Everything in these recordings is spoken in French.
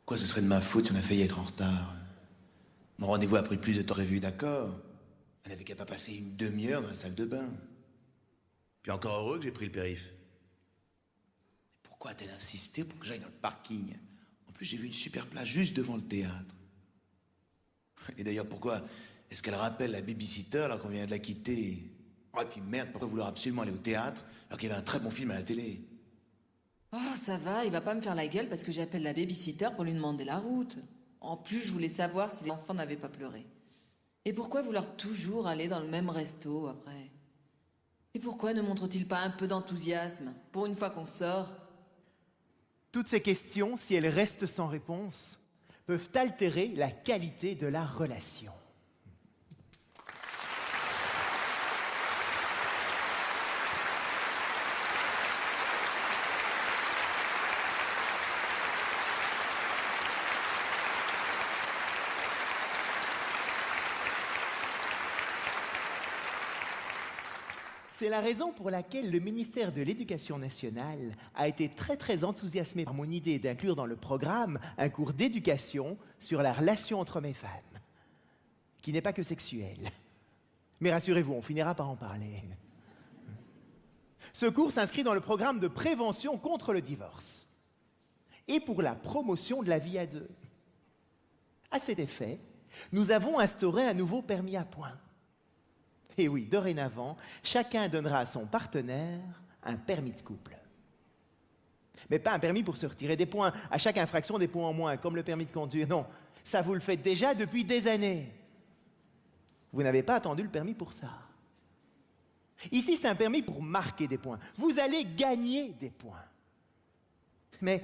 Pourquoi ce serait de ma faute si on a failli être en retard? Mon rendez-vous a pris plus de temps prévu, d'accord. Elle n'avait qu'à pas passer une demi-heure dans la salle de bain. Puis encore heureux que j'ai pris le périph'. Pourquoi a-t-elle insisté pour que j'aille dans le parking? En plus, j'ai vu une super place juste devant le théâtre. Et d'ailleurs, pourquoi est-ce qu'elle rappelle la babysitter alors qu'on vient de la quitter? Oh, et puis merde, pourquoi vouloir absolument aller au théâtre alors qu'il y avait un très bon film à la télé? Oh, ça va, il va pas me faire la gueule parce que j'appelle la babysitter pour lui demander la route. En plus, je voulais savoir si l'enfant n'avait pas pleuré. Et pourquoi vouloir toujours aller dans le même resto après? Et pourquoi ne montre-t-il pas un peu d'enthousiasme pour une fois qu'on sort? Toutes ces questions, si elles restent sans réponse, peuvent altérer la qualité de la relation. C'est la raison pour laquelle le ministère de l'Éducation nationale a été très enthousiasmé par mon idée d'inclure dans le programme un cours d'éducation sur la relation entre hommes et femmes, qui n'est pas que sexuelle. Mais rassurez-vous, on finira par en parler. Ce cours s'inscrit dans le programme de prévention contre le divorce et pour la promotion de la vie à deux. À cet effet, nous avons instauré un nouveau permis à points. Et oui, dorénavant, chacun donnera à son partenaire un permis de couple. Mais pas un permis pour se retirer des points, à chaque infraction des points en moins, comme le permis de conduire. Non, ça vous le faites déjà depuis des années. Vous n'avez pas attendu le permis pour ça. Ici, c'est un permis pour marquer des points. Vous allez gagner des points. Mais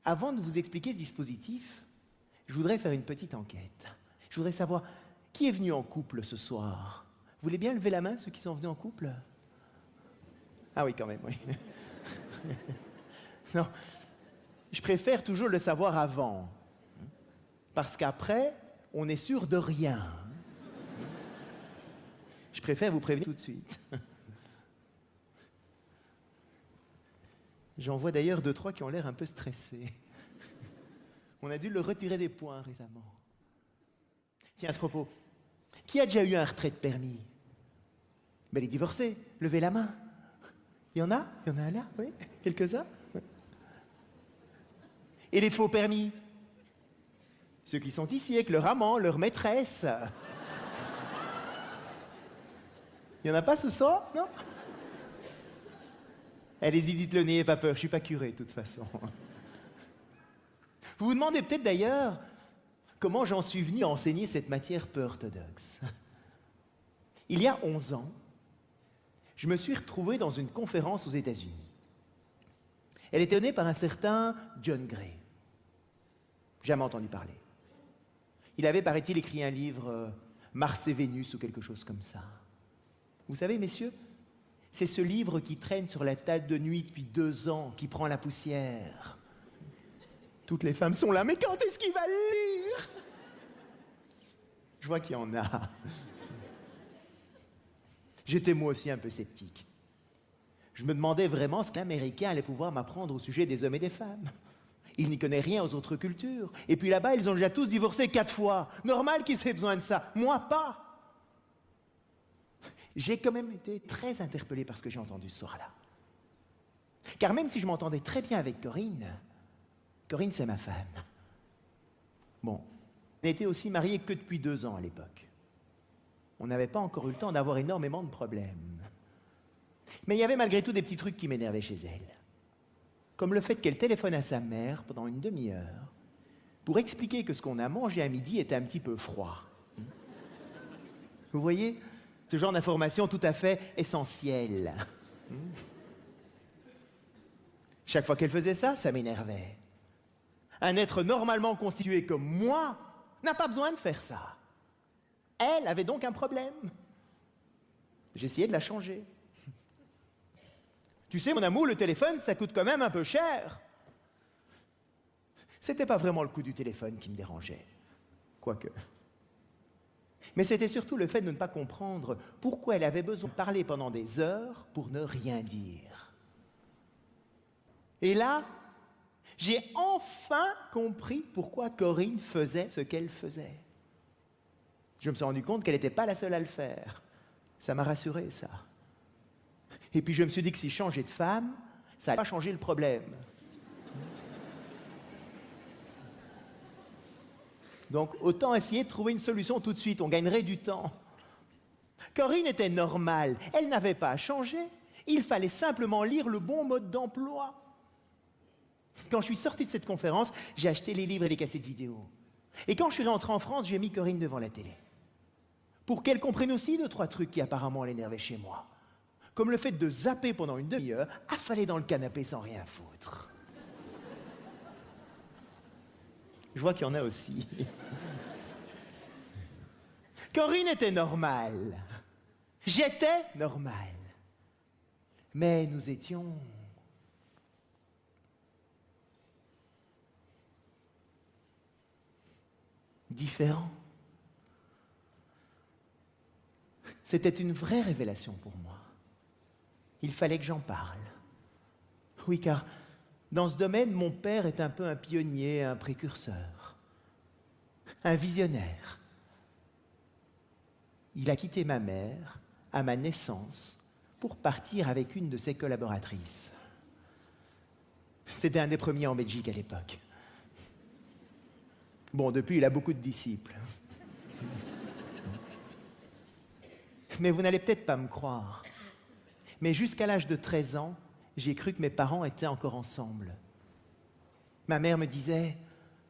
avant de vous expliquer ce dispositif, je voudrais faire une petite enquête. Je voudrais savoir qui est venu en couple ce soir. Vous voulez bien lever la main, ceux qui sont venus en couple? Ah oui, quand même, oui. Non, je préfère toujours le savoir avant. Parce qu'après, on est sûr de rien. Je préfère vous prévenir tout de suite. J'en vois d'ailleurs 2-3 qui ont l'air un peu stressés. On a dû le retirer des points récemment. Tiens, à ce propos, qui a déjà eu un retrait de permis? Ben, les divorcés, levez la main. Il y en a? Il y en a là, oui? Quelques-uns? Oui. Et les faux permis? Ceux qui sont ici avec leur amant, leur maîtresse. Il n'y en a pas ce soir, non? Allez-y, dites-le, n'ayez pas peur, je ne suis pas curé de toute façon. Vous vous demandez peut-être d'ailleurs comment j'en suis venu à enseigner cette matière peu orthodoxe. Il y a 11 ans, je me suis retrouvé dans une conférence aux États-Unis. Elle était donnée par un certain John Gray. Jamais entendu parler. Il avait, paraît-il, écrit un livre, Mars et Vénus ou quelque chose comme ça. Vous savez, messieurs, c'est ce livre qui traîne sur la table de nuit depuis 2 ans, qui prend la poussière. Toutes les femmes sont là, mais quand est-ce qu'il va le lire? Je vois qu'il y en a. J'étais moi aussi un peu sceptique. Je me demandais vraiment ce qu'un Américain allait pouvoir m'apprendre au sujet des hommes et des femmes. Il n'y connaît rien aux autres cultures. Et puis là-bas, ils ont déjà tous divorcé 4 fois. Normal qu'ils aient besoin de ça. Moi, pas. J'ai quand même été très interpellé par ce que j'ai entendu ce soir-là. Car même si je m'entendais très bien avec Corinne, Corinne, c'est ma femme. Bon, on n'était aussi mariés que depuis 2 ans à l'époque. On n'avait pas encore eu le temps d'avoir énormément de problèmes. Mais il y avait malgré tout des petits trucs qui m'énervaient chez elle. Comme le fait qu'elle téléphone à sa mère pendant une demi-heure pour expliquer que ce qu'on a mangé à midi était un petit peu froid. Vous voyez, ce genre d'information tout à fait essentielle. Chaque fois qu'elle faisait ça, ça m'énervait. Un être normalement constitué comme moi n'a pas besoin de faire ça. Elle avait donc un problème. J'essayais de la changer. Tu sais, mon amour, le téléphone, ça coûte quand même un peu cher. C'était pas vraiment le coût du téléphone qui me dérangeait. Quoique. Mais c'était surtout le fait de ne pas comprendre pourquoi elle avait besoin de parler pendant des heures pour ne rien dire. Et là, J'ai enfin compris pourquoi Corinne faisait ce qu'elle faisait. Je me suis rendu compte qu'elle n'était pas la seule à le faire. Ça m'a rassuré, ça. Et puis je me suis dit que si je changeais de femme, ça n'allait pas changer le problème. Donc autant essayer de trouver une solution tout de suite, on gagnerait du temps. Corinne était normale, elle n'avait pas à changer. Il fallait simplement lire le bon mode d'emploi. Quand je suis sorti de cette conférence, j'ai acheté les livres et les cassettes vidéo. Et quand je suis rentré en France, j'ai mis Corinne devant la télé. Pour qu'elle comprenne aussi 2-3 trucs qui apparemment l'énervaient chez moi. Comme le fait de zapper pendant une demi-heure, affalé dans le canapé sans rien foutre. Je vois qu'il y en a aussi. Corinne était normale. J'étais normale. Mais nous étions différents. C'était une vraie révélation pour moi. Il fallait que j'en parle. Oui, car dans ce domaine, mon père est un peu un pionnier, un précurseur, un visionnaire. Il a quitté ma mère à ma naissance pour partir avec une de ses collaboratrices. C'était un des premiers en Belgique à l'époque. Bon, depuis, il a beaucoup de disciples. Mais vous n'allez peut-être pas me croire. Mais jusqu'à l'âge de 13 ans, j'ai cru que mes parents étaient encore ensemble. Ma mère me disait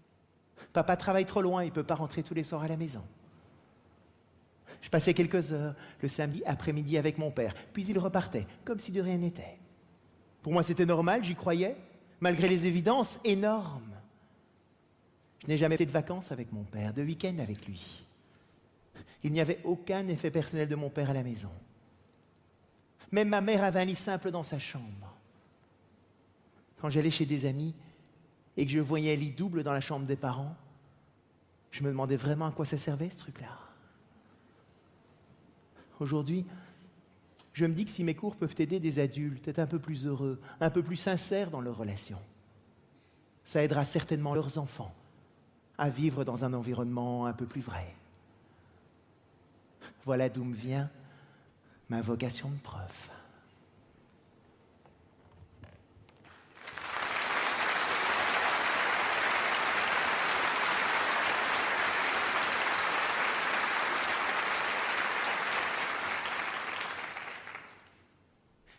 « Papa travaille trop loin, il ne peut pas rentrer tous les soirs à la maison. » Je passais quelques heures le samedi après-midi avec mon père, puis il repartait, comme si de rien n'était. Pour moi, c'était normal, j'y croyais, malgré les évidences énormes. Je n'ai jamais fait de vacances avec mon père, de week-end avec lui. Il n'y avait aucun effet personnel de mon père à la maison. Même ma mère avait un lit simple dans sa chambre. Quand j'allais chez des amis et que je voyais un lit double dans la chambre des parents, je me demandais vraiment à quoi ça servait, ce truc-là. Aujourd'hui, je me dis que si mes cours peuvent aider des adultes à être un peu plus heureux, un peu plus sincères dans leurs relations, ça aidera certainement leurs enfants à vivre dans un environnement un peu plus vrai. Voilà d'où me vient ma vocation de prof.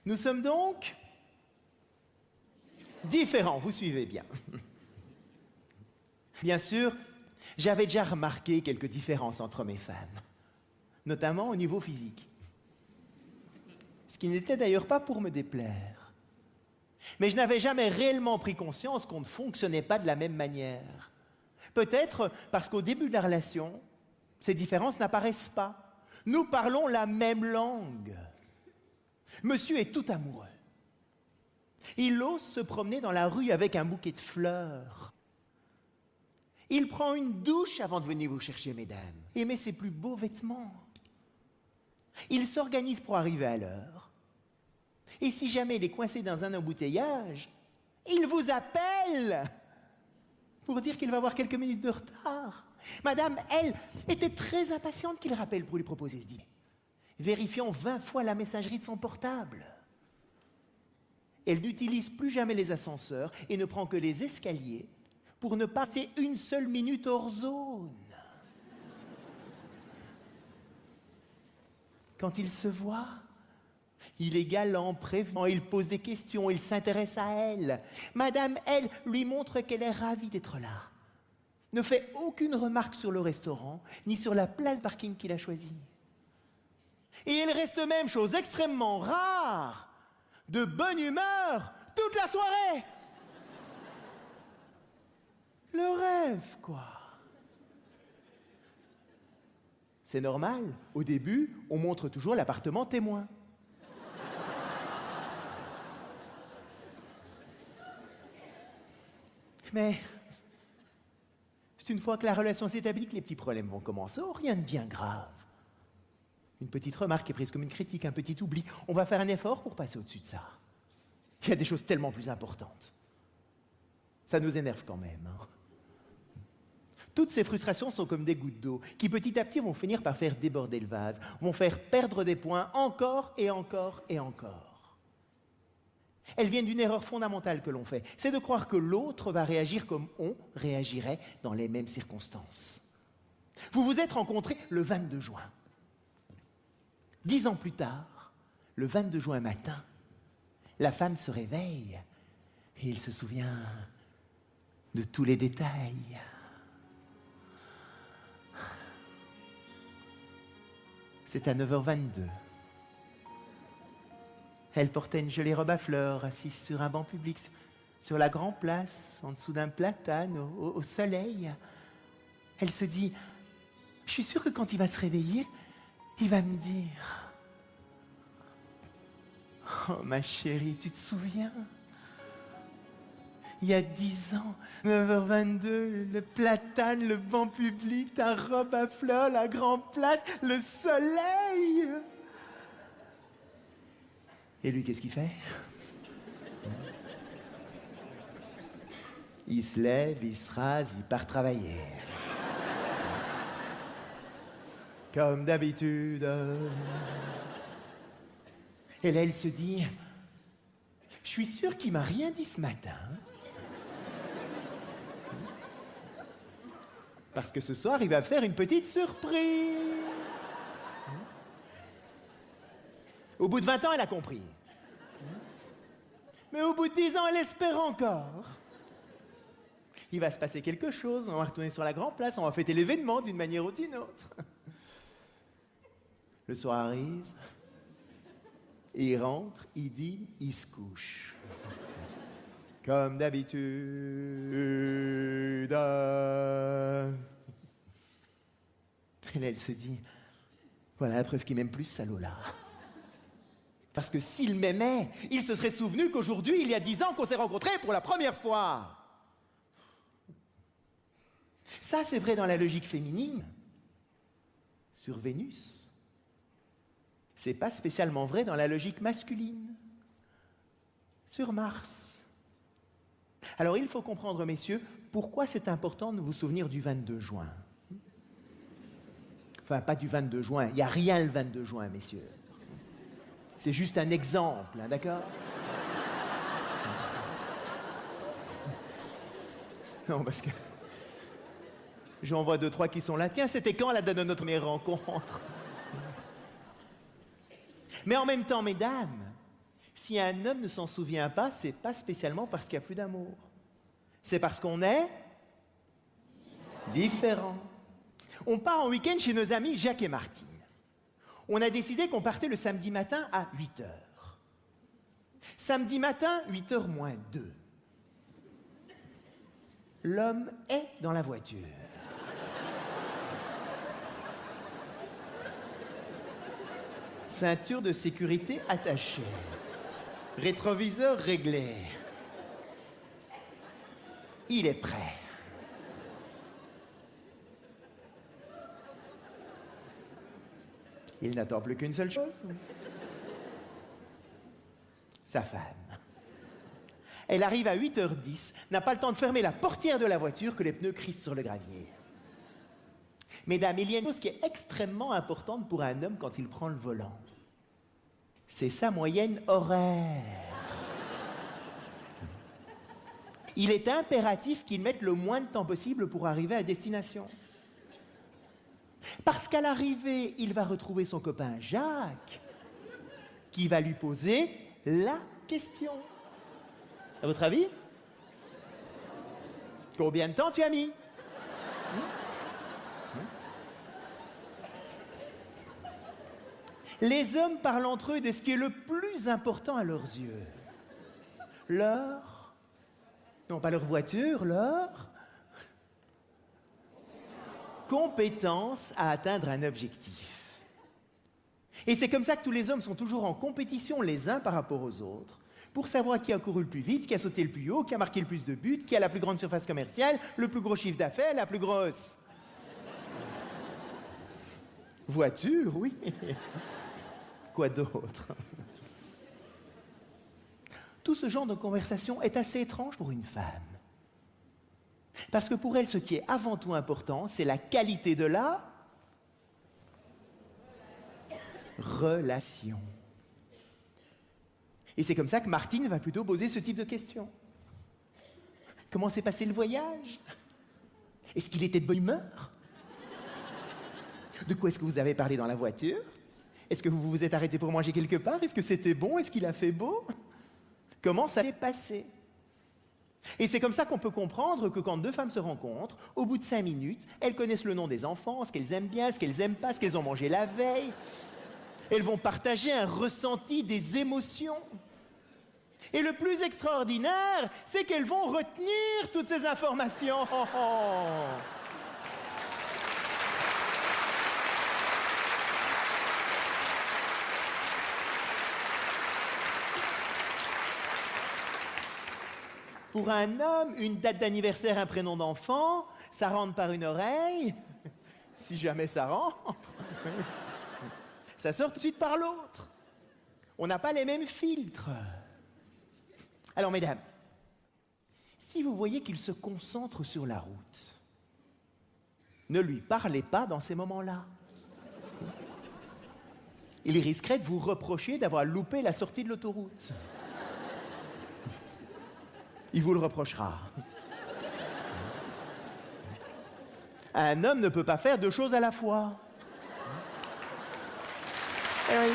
Nous sommes donc différents, vous suivez bien. Bien sûr, j'avais déjà remarqué quelques différences entre mes femmes, notamment au niveau physique. Ce qui n'était d'ailleurs pas pour me déplaire. Mais je n'avais jamais réellement pris conscience qu'on ne fonctionnait pas de la même manière. Peut-être parce qu'au début de la relation, ces différences n'apparaissent pas. Nous parlons la même langue. Monsieur est tout amoureux. Il ose se promener dans la rue avec un bouquet de fleurs. Il prend une douche avant de venir vous chercher, mesdames, et met ses plus beaux vêtements. Il s'organise pour arriver à l'heure. Et si jamais il est coincé dans un embouteillage, il vous appelle pour dire qu'il va avoir quelques minutes de retard. Madame, elle, était très impatiente qu'il rappelle pour lui proposer ce dîner. Vérifiant 20 fois la messagerie de son portable. Elle n'utilise plus jamais les ascenseurs et ne prend que les escaliers pour ne passer une seule minute hors zone. Quand il se voit, il est galant, prévenant, il pose des questions, il s'intéresse à elle. Madame, elle, lui montre qu'elle est ravie d'être là. Ne fait aucune remarque sur le restaurant, ni sur la place de parking qu'il a choisie. Et il reste même, chose extrêmement rare, de bonne humeur toute la soirée. Le rêve, quoi. C'est normal. Au début, on montre toujours l'appartement témoin. Mais c'est une fois que la relation s'établit que les petits problèmes vont commencer. Oh, rien de bien grave. Une petite remarque est prise comme une critique, un petit oubli. On va faire un effort pour passer au-dessus de ça. Il y a des choses tellement plus importantes. Ça nous énerve quand même. Hein. Toutes ces frustrations sont comme des gouttes d'eau qui petit à petit vont finir par faire déborder le vase, vont faire perdre des points encore et encore et encore. Elles viennent d'une erreur fondamentale que l'on fait, c'est de croire que l'autre va réagir comme on réagirait dans les mêmes circonstances. Vous vous êtes rencontrés le 22 juin. 10 ans plus tard, le 22 juin matin, la femme se réveille et il se souvient de tous les détails. C'est à 9h22. Elle portait une jolie robe à fleurs, assise sur un banc public, sur la grande place, en dessous d'un platane, au soleil. Elle se dit, je suis sûre que quand il va se réveiller, il va me dire, oh ma chérie, tu te souviens ? Il y a 10 ans, 9h22, le platane, le banc public, ta robe à fleurs, la grande place, le soleil. Et lui, qu'est-ce qu'il fait? Il se lève, il se rase, il part travailler. Comme d'habitude. Et là, elle se dit, je suis sûre qu'il m'a rien dit ce matin. Parce que ce soir, il va faire une petite surprise. Au bout de 20 ans, elle a compris. Mais au bout de 10 ans, elle espère encore. Il va se passer quelque chose, on va retourner sur la grande place, on va fêter l'événement d'une manière ou d'une autre. Le soir arrive, il rentre, il dîne, il se couche. Comme d'habitude. Et là, elle se dit, voilà la preuve qu'il m'aime plus, salaud-là. Parce que s'il m'aimait, il se serait souvenu qu'aujourd'hui, il y a 10 ans qu'on s'est rencontrés pour la première fois. Ça, c'est vrai dans la logique féminine. Sur Vénus. C'est pas spécialement vrai dans la logique masculine. Sur Mars. Alors, il faut comprendre, messieurs, pourquoi c'est important de vous souvenir du 22 juin. Enfin, pas du 22 juin. Il n'y a rien le 22 juin, messieurs. C'est juste un exemple, hein, d'accord? Non, parce que j'en vois 2-3 qui sont là. Tiens, c'était quand la date de notre première rencontre? Mais en même temps, mesdames, si un homme ne s'en souvient pas, c'est pas spécialement parce qu'il n'y a plus d'amour. C'est parce qu'on est différents. On part en week-end chez nos amis Jacques et Martine. On a décidé qu'on partait le samedi matin à 8h. Samedi matin, 8h moins 2. L'homme est dans la voiture. Ceinture de sécurité attachée. Rétroviseur réglé. Il est prêt. Il n'attend plus qu'une seule chose. Sa femme. Elle arrive à 8h10, n'a pas le temps de fermer la portière de la voiture que les pneus crissent sur le gravier. Mesdames, il y a une chose qui est extrêmement importante pour un homme quand il prend le volant. C'est sa moyenne horaire. Il est impératif qu'il mette le moins de temps possible pour arriver à destination. Parce qu'à l'arrivée, il va retrouver son copain Jacques, qui va lui poser la question. À votre avis? Combien de temps tu as mis? Les hommes parlent entre eux de ce qui est le plus important à leurs yeux. Leur, non pas leur voiture, leur compétence à atteindre un objectif. Et c'est comme ça que tous les hommes sont toujours en compétition les uns par rapport aux autres, pour savoir qui a couru le plus vite, qui a sauté le plus haut, qui a marqué le plus de buts, qui a la plus grande surface commerciale, le plus gros chiffre d'affaires, la plus grosse voiture, oui. Quoi d'autre? Tout ce genre de conversation est assez étrange pour une femme. Parce que pour elle, ce qui est avant tout important, c'est la qualité de la relation. Et c'est comme ça que Martine va plutôt poser ce type de questions. Comment s'est passé le voyage? Est-ce qu'il était de bonne humeur? De quoi est-ce que vous avez parlé dans la voiture? Est-ce que vous vous êtes arrêté pour manger quelque part? Est-ce que c'était bon? Est-ce qu'il a fait beau? Comment ça s'est passé? Et c'est comme ça qu'on peut comprendre que quand deux femmes se rencontrent, au bout de 5 minutes, elles connaissent le nom des enfants, ce qu'elles aiment bien, ce qu'elles n'aiment pas, ce qu'elles ont mangé la veille. Elles vont partager un ressenti, des émotions. Et le plus extraordinaire, c'est qu'elles vont retenir toutes ces informations. Pour un homme, une date d'anniversaire, un prénom d'enfant, ça rentre par une oreille, si jamais ça rentre. Ça sort tout de suite par l'autre. On n'a pas les mêmes filtres. Alors, mesdames, si vous voyez qu'il se concentre sur la route, ne lui parlez pas dans ces moments-là. Il risquerait de vous reprocher d'avoir loupé la sortie de l'autoroute. Il vous le reprochera. Un homme ne peut pas faire 2 choses à la fois. Eh oui.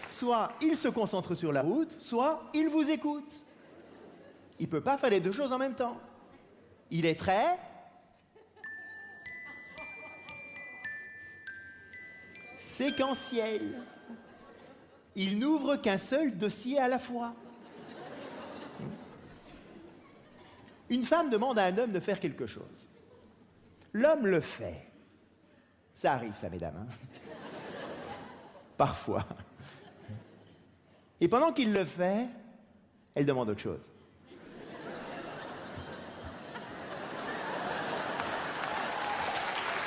Soit il se concentre sur la route, soit il vous écoute. Il ne peut pas faire les 2 choses en même temps. Il est très séquentiel. Il n'ouvre qu'un seul dossier à la fois. Une femme demande à un homme de faire quelque chose. L'homme le fait. Ça arrive, ça, mesdames. Hein? Parfois. Et pendant qu'il le fait, elle demande autre chose.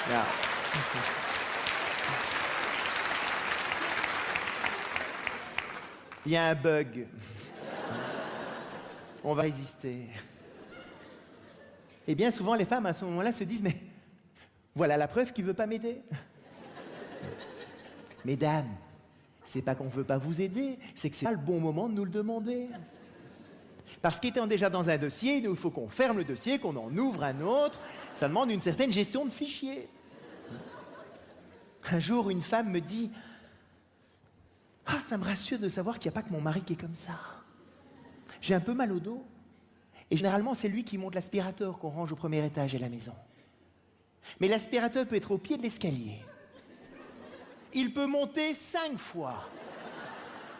Là. Il y a un bug. On va résister. Et bien souvent, les femmes, à ce moment-là, se disent « Mais voilà la preuve qu'il ne veut pas m'aider. » Mesdames, c'est pas qu'on ne veut pas vous aider, c'est que c'est pas le bon moment de nous le demander. Parce qu'étant déjà dans un dossier, il faut qu'on ferme le dossier, qu'on en ouvre un autre. Ça demande une certaine gestion de fichiers. Un jour, une femme me dit « Ah, ça me rassure de savoir qu'il n'y a pas que mon mari qui est comme ça. J'ai un peu mal au dos. Et généralement, c'est lui qui monte l'aspirateur qu'on range au premier étage de la maison. Mais l'aspirateur peut être au pied de l'escalier. Il peut monter 5 fois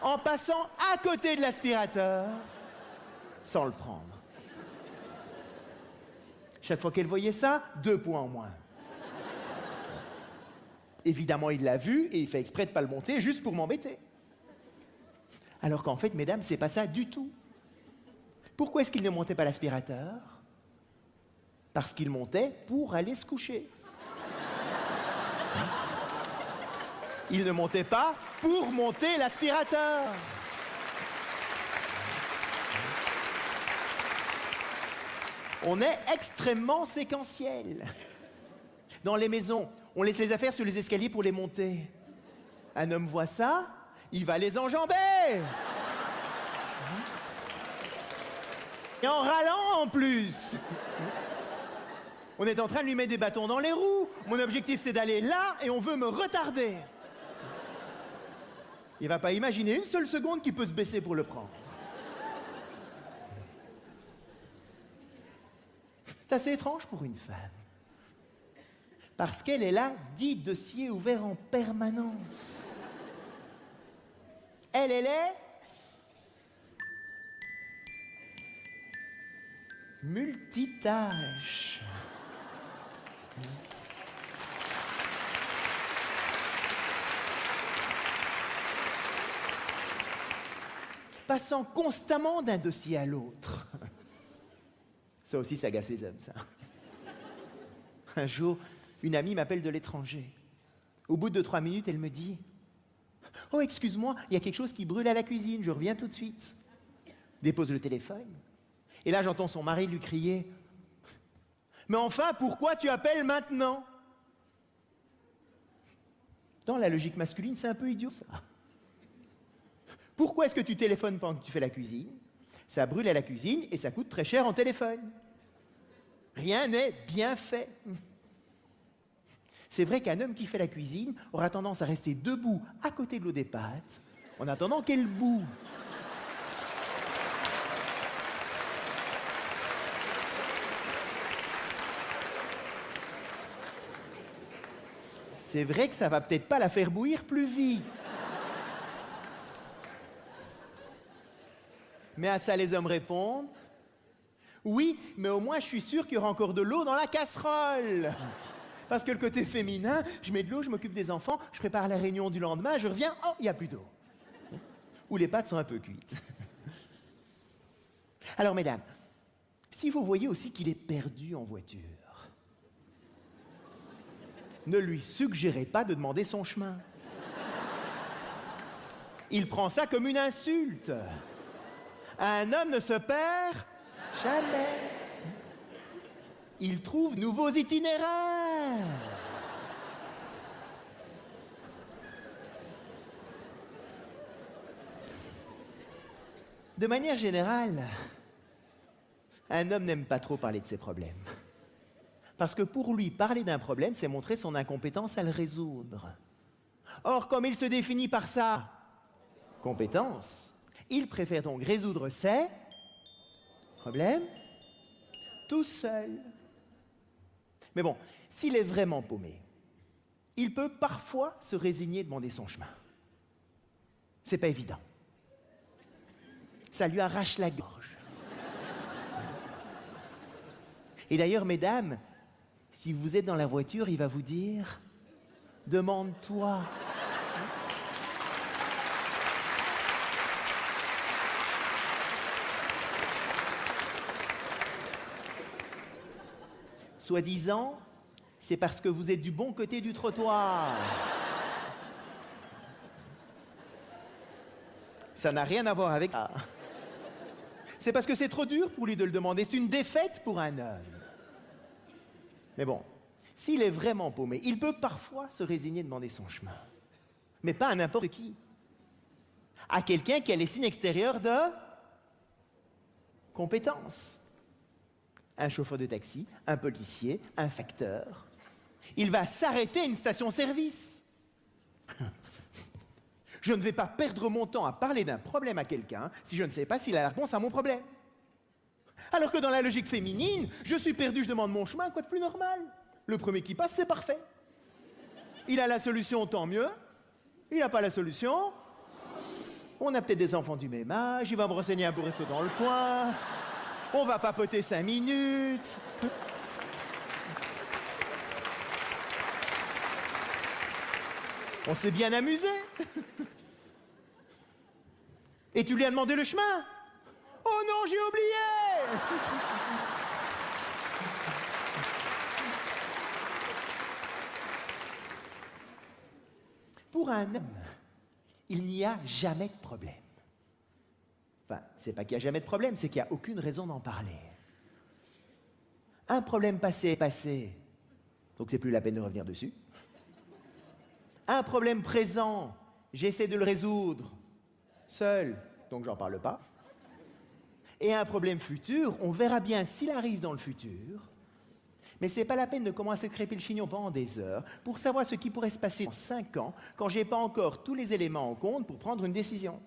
en passant à côté de l'aspirateur sans le prendre. Chaque fois qu'elle voyait ça, 2 points en moins. Évidemment, il l'a vu et il fait exprès de ne pas le monter juste pour m'embêter. Alors qu'en fait, mesdames, c'est pas ça du tout. Pourquoi est-ce qu'il ne montait pas l'aspirateur? Parce qu'il montait pour aller se coucher. Il ne montait pas pour monter l'aspirateur. On est extrêmement séquentiel. Dans les maisons, on laisse les affaires sur les escaliers pour les monter. Un homme voit ça, il va les enjamber. Et en râlant en plus. On est en train de lui mettre des bâtons dans les roues. Mon objectif, c'est d'aller là et on veut me retarder. Il va pas imaginer une seule seconde qu'il peut se baisser pour le prendre. C'est assez étrange pour une femme. Parce qu'elle est là, 10 dossiers ouverts en permanence. Elle est multitâche. Passant constamment d'un dossier à l'autre. Ça aussi, ça agace les hommes, ça. Un jour, une amie m'appelle de l'étranger. Au bout de 3 minutes, elle me dit « Oh, excuse-moi, il y a quelque chose qui brûle à la cuisine, je reviens tout de suite. » Dépose le téléphone. Et là, j'entends son mari lui crier « Mais enfin, pourquoi tu appelles maintenant ?» Dans la logique masculine, c'est un peu idiot, ça. Pourquoi est-ce que tu téléphones pendant que tu fais la cuisine? Ça brûle à la cuisine et ça coûte très cher en téléphone. Rien n'est bien fait. C'est vrai qu'un homme qui fait la cuisine aura tendance à rester debout à côté de l'eau des pâtes en attendant qu'elle bout. C'est vrai que ça va peut-être pas la faire bouillir plus vite. Mais à ça, les hommes répondent « Oui, mais au moins, je suis sûr qu'il y aura encore de l'eau dans la casserole. » Parce que le côté féminin, je mets de l'eau, je m'occupe des enfants, je prépare la réunion du lendemain, je reviens, oh, il n'y a plus d'eau. Ou les pâtes sont un peu cuites. Alors, mesdames, si vous voyez aussi qu'il est perdu en voiture, ne lui suggérez pas de demander son chemin. Il prend ça comme une insulte. Un homme ne se perd jamais. Il trouve nouveaux itinéraires. De manière générale, un homme n'aime pas trop parler de ses problèmes. Parce que pour lui, parler d'un problème, c'est montrer son incompétence à le résoudre. Or, comme il se définit par sa compétence, il préfère donc résoudre ses problèmes tout seul. Mais bon, s'il est vraiment paumé, il peut parfois se résigner et demander son chemin. C'est pas évident. Ça lui arrache la gorge. Et d'ailleurs, mesdames, si vous êtes dans la voiture, il va vous dire « Demande-toi ». Soi-disant, c'est parce que vous êtes du bon côté du trottoir. Ça n'a rien à voir avec ça. C'est parce que c'est trop dur pour lui de le demander. C'est une défaite pour un homme. Mais bon, s'il est vraiment paumé, il peut parfois se résigner de demander son chemin. Mais pas à n'importe qui. À quelqu'un qui a les signes extérieurs de compétence. Un chauffeur de taxi, un policier, un facteur. Il va s'arrêter à une station-service. Je ne vais pas perdre mon temps à parler d'un problème à quelqu'un si je ne sais pas s'il a la réponse à mon problème. Alors que dans la logique féminine, je suis perdu, je demande mon chemin, quoi de plus normal? Le premier qui passe, c'est parfait. Il a la solution, tant mieux. Il n'a pas la solution. On a peut-être des enfants du même âge, il va me renseigner un resto dans le coin. On va papoter 5 minutes. On s'est bien amusé. Et tu lui as demandé le chemin? Oh non, j'ai oublié! Pour un homme, il n'y a jamais de problème. Enfin, c'est pas qu'il n'y a jamais de problème, c'est qu'il n'y a aucune raison d'en parler. Un problème passé est passé, donc c'est plus la peine de revenir dessus. Un problème présent, j'essaie de le résoudre seul, donc j'en parle pas. Et un problème futur, on verra bien s'il arrive dans le futur, mais c'est pas la peine de commencer à crêper le chignon pendant des heures pour savoir ce qui pourrait se passer dans 5 ans quand j'ai pas encore tous les éléments en compte pour prendre une décision.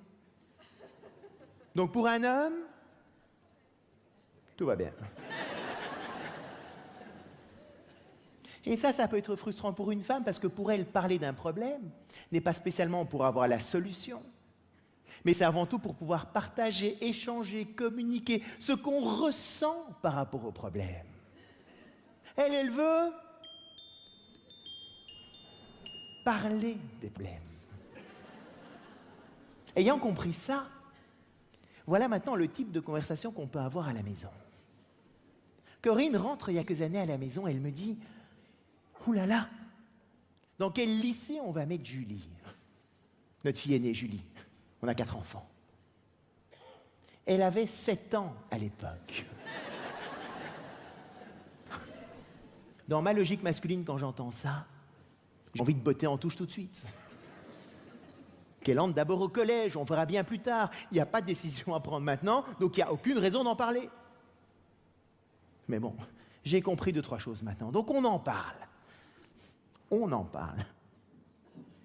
Donc pour un homme, tout va bien. Et ça peut être frustrant pour une femme parce que pour elle, parler d'un problème n'est pas spécialement pour avoir la solution, mais c'est avant tout pour pouvoir partager, échanger, communiquer ce qu'on ressent par rapport au problème. Elle veut parler des problèmes. Ayant compris ça, voilà maintenant le type de conversation qu'on peut avoir à la maison. Corinne rentre il y a quelques années à la maison et elle me dit « Ouh là là, dans quel lycée on va mettre Julie ?» Notre fille aînée, Julie. On a 4 enfants. Elle avait 7 ans à l'époque. Dans ma logique masculine, quand j'entends ça, j'ai envie de botter en touche tout de suite. Qu'elle entre d'abord au collège, on verra bien plus tard. Il n'y a pas de décision à prendre maintenant, donc il n'y a aucune raison d'en parler. Mais bon, j'ai compris 2-3 choses maintenant, donc on en parle. On en parle.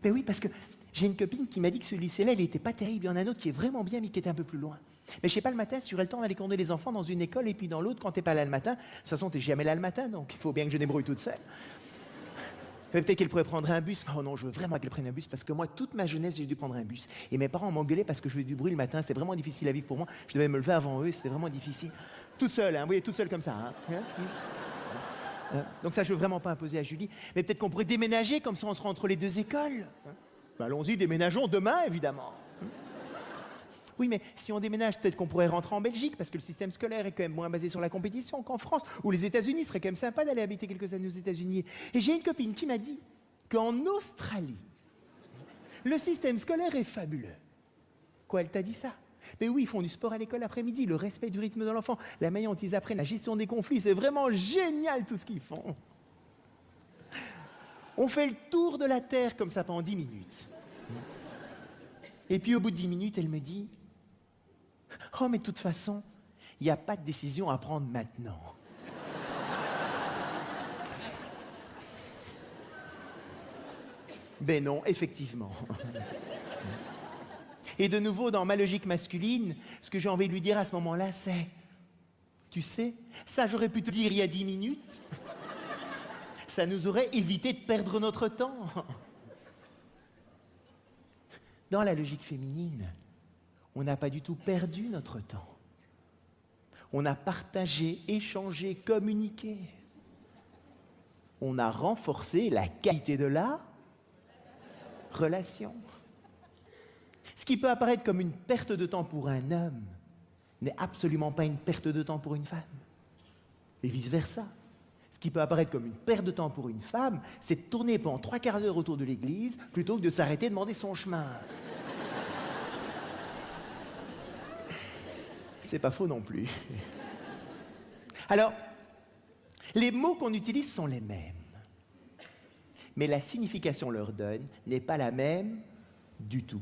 Mais oui, parce que j'ai une copine qui m'a dit que ce lycée-là, il n'était pas terrible. Il y en a un autre qui est vraiment bien, mais qui était un peu plus loin. Mais je sais pas, le matin, si j'aurais le temps d'aller conduire les enfants dans une école, et puis dans l'autre, quand t'es pas là le matin, de toute façon, t'es jamais là le matin, donc il faut bien que je débrouille toute seule. Peut-être qu'elle pourrait prendre un bus. Oh non, je veux vraiment qu'elle prenne un bus, parce que moi, toute ma jeunesse, j'ai dû prendre un bus. Et mes parents m'engueulaient parce que je faisais du bruit le matin. C'était vraiment difficile à vivre pour moi. Je devais me lever avant eux, c'était vraiment difficile. Toute seule, hein, vous voyez, toute seule comme ça. Donc ça, je veux vraiment pas imposer à Julie. Mais peut-être qu'on pourrait déménager, comme ça on sera entre les 2 écoles. Ben, allons-y, déménageons demain, évidemment. Oui, mais si on déménage, peut-être qu'on pourrait rentrer en Belgique, parce que le système scolaire est quand même moins basé sur la compétition qu'en France, ou les États-Unis. Ce serait quand même sympa d'aller habiter quelques années aux États-Unis. Et j'ai une copine qui m'a dit qu'en Australie, le système scolaire est fabuleux. Quoi, elle t'a dit ça? Mais oui, ils font du sport à l'école l'après-midi, le respect du rythme de l'enfant, la manière dont ils apprennent, la gestion des conflits, c'est vraiment génial tout ce qu'ils font. On fait le tour de la Terre comme ça pendant 10 minutes. Et puis au bout de 10 minutes, elle me dit « Oh, mais de toute façon, il n'y a pas de décision à prendre maintenant. » Ben non, effectivement. Et de nouveau, dans ma logique masculine, ce que j'ai envie de lui dire à ce moment-là, c'est « Tu sais, ça j'aurais pu te dire il y a 10 minutes. Ça nous aurait évité de perdre notre temps. » Dans la logique féminine, on n'a pas du tout perdu notre temps. On a partagé, échangé, communiqué. On a renforcé la qualité de la relation. Ce qui peut apparaître comme une perte de temps pour un homme n'est absolument pas une perte de temps pour une femme. Et vice-versa. Ce qui peut apparaître comme une perte de temps pour une femme, c'est de tourner pendant 3/4 d'heure autour de l'église plutôt que de s'arrêter et demander son chemin. C'est pas faux non plus. Alors, les mots qu'on utilise sont les mêmes. Mais la signification leur donne n'est pas la même du tout.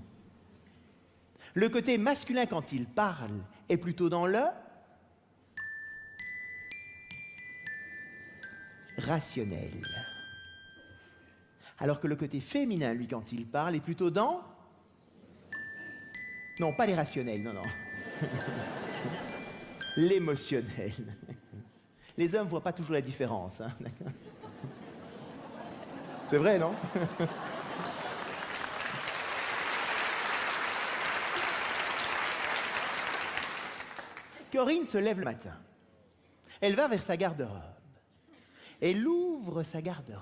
Le côté masculin, quand il parle, est plutôt dans le rationnel. Alors que le côté féminin, lui, quand il parle, est plutôt dans... Non, pas les rationnels, non, non. L'émotionnel. Les hommes ne voient pas toujours la différence. Hein. C'est vrai, non? Corinne se lève le matin. Elle va vers sa garde-robe. Elle ouvre sa garde-robe.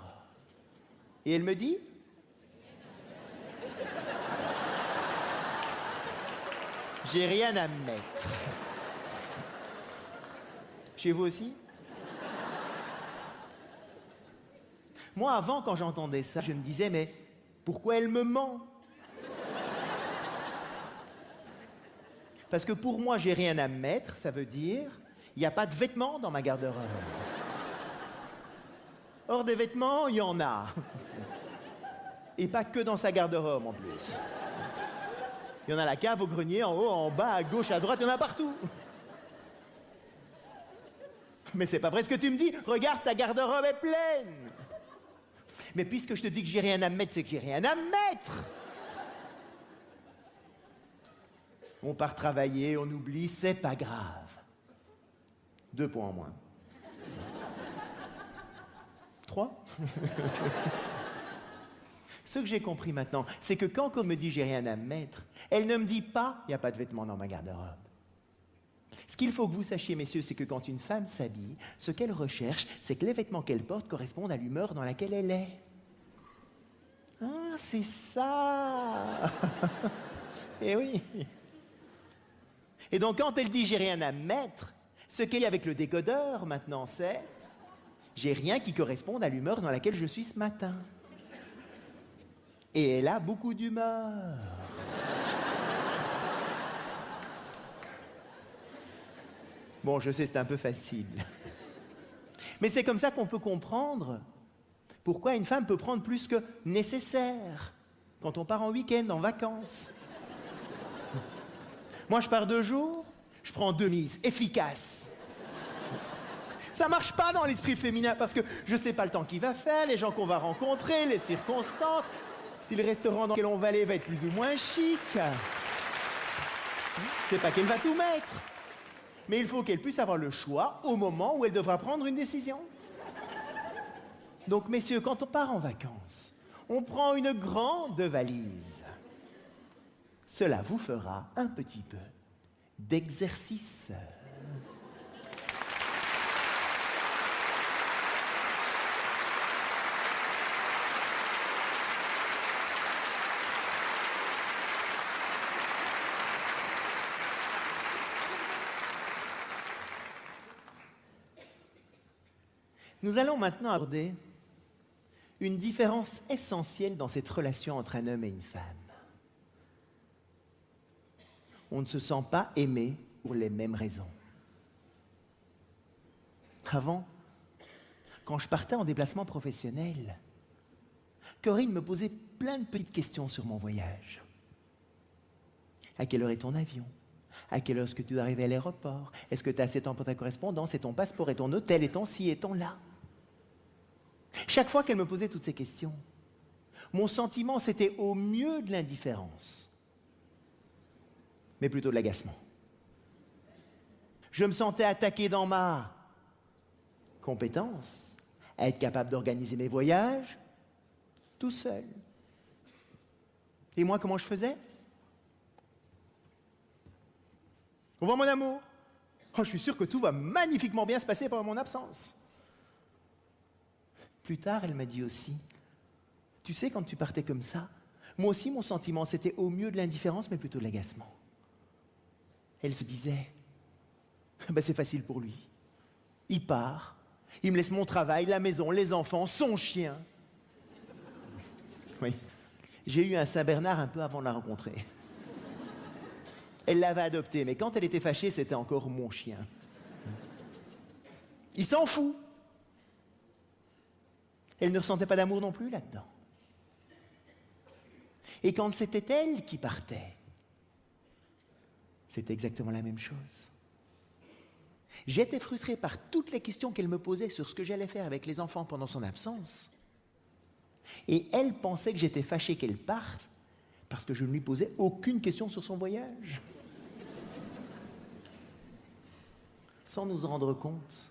Et elle me dit... J'ai rien à me mettre. Chez vous aussi? Moi, avant, quand j'entendais ça, je me disais, mais pourquoi elle me ment? Parce que pour moi, j'ai rien à me mettre, ça veut dire, il n'y a pas de vêtements dans ma garde-robe. Or, des vêtements, il y en a. Et pas que dans sa garde-robe, en plus. Il y en a à la cave, au grenier, en haut, en bas, à gauche, à droite, il y en a partout. Mais c'est pas vrai ce que tu me dis. Regarde, ta garde-robe est pleine. Mais puisque je te dis que j'ai rien à me mettre, c'est que j'ai rien à me mettre. On part travailler, on oublie, c'est pas grave. 2 points en moins. 3. Ce que j'ai compris maintenant, c'est que quand on me dit j'ai rien à me mettre, elle ne me dit pas il n'y a pas de vêtements dans ma garde-robe. Ce qu'il faut que vous sachiez, messieurs, c'est que quand une femme s'habille, ce qu'elle recherche, c'est que les vêtements qu'elle porte correspondent à l'humeur dans laquelle elle est. Ah, c'est ça. Eh oui. Et donc, quand elle dit « j'ai rien à mettre », ce qu'elle y a avec le décodeur, maintenant, c'est « j'ai rien qui corresponde à l'humeur dans laquelle je suis ce matin ». Et elle a beaucoup d'humeur. Bon, je sais, c'est un peu facile. Mais c'est comme ça qu'on peut comprendre pourquoi une femme peut prendre plus que nécessaire quand on part en week-end, en vacances. Moi, je pars 2 jours, je prends 2 mises, efficaces. Ça marche pas dans l'esprit féminin parce que je sais pas le temps qu'il va faire, les gens qu'on va rencontrer, les circonstances, si le restaurant dans lequel on va aller va être plus ou moins chic. C'est pas qu'elle va tout mettre. Mais il faut qu'elle puisse avoir le choix au moment où elle devra prendre une décision. Donc, messieurs, quand on part en vacances, on prend une grande valise. Cela vous fera un petit peu d'exercice. Nous allons maintenant aborder une différence essentielle dans cette relation entre un homme et une femme. On ne se sent pas aimé pour les mêmes raisons. Avant, quand je partais en déplacement professionnel, Corinne me posait plein de petites questions sur mon voyage. À quelle heure est ton avion? À quelle heure est-ce que tu dois arriver à l'aéroport? Est-ce que tu as assez de temps pour ta correspondance et ton passeport et ton hôtel et ton ci et ton là? Chaque fois qu'elle me posait toutes ces questions, mon sentiment, c'était au mieux de l'indifférence, mais plutôt de l'agacement. Je me sentais attaqué dans ma compétence à être capable d'organiser mes voyages tout seul. Et moi, comment je faisais? Au revoir, mon amour. Oh, je suis sûr que tout va magnifiquement bien se passer pendant mon absence. Plus tard, elle m'a dit aussi, tu sais, quand tu partais comme ça, moi aussi, mon sentiment, c'était au mieux de l'indifférence, mais plutôt de l'agacement. Elle se disait, ben, c'est facile pour lui. Il part, il me laisse mon travail, la maison, les enfants, son chien. Oui, j'ai eu un Saint-Bernard un peu avant de la rencontrer. Elle l'avait adopté, mais quand elle était fâchée, c'était encore mon chien. Il s'en fout. Elle ne ressentait pas d'amour non plus là-dedans. Et quand c'était elle qui partait, c'était exactement la même chose. J'étais frustré par toutes les questions qu'elle me posait sur ce que j'allais faire avec les enfants pendant son absence. Et elle pensait que j'étais fâché qu'elle parte parce que je ne lui posais aucune question sur son voyage. Sans nous en rendre compte,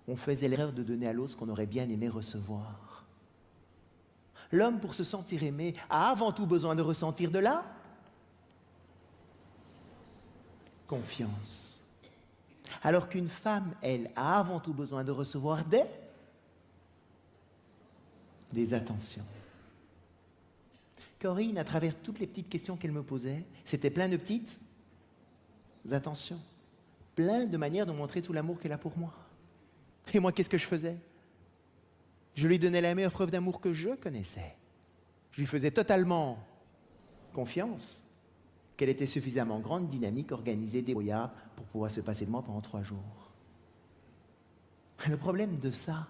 on faisait l'erreur de donner à l'autre ce qu'on aurait bien aimé recevoir. L'homme, pour se sentir aimé, a avant tout besoin de ressentir de la confiance. Alors qu'une femme, elle, a avant tout besoin de recevoir des attentions. Corinne, à travers toutes les petites questions qu'elle me posait, c'était plein de petites attentions, plein de manières de montrer tout l'amour qu'elle a pour moi. Et moi, qu'est-ce que je faisais? Je lui donnais la meilleure preuve d'amour que je connaissais. Je lui faisais totalement confiance qu'elle était suffisamment grande, dynamique, organisée, débrouillarde pour pouvoir se passer de moi pendant 3 jours. Le problème de ça,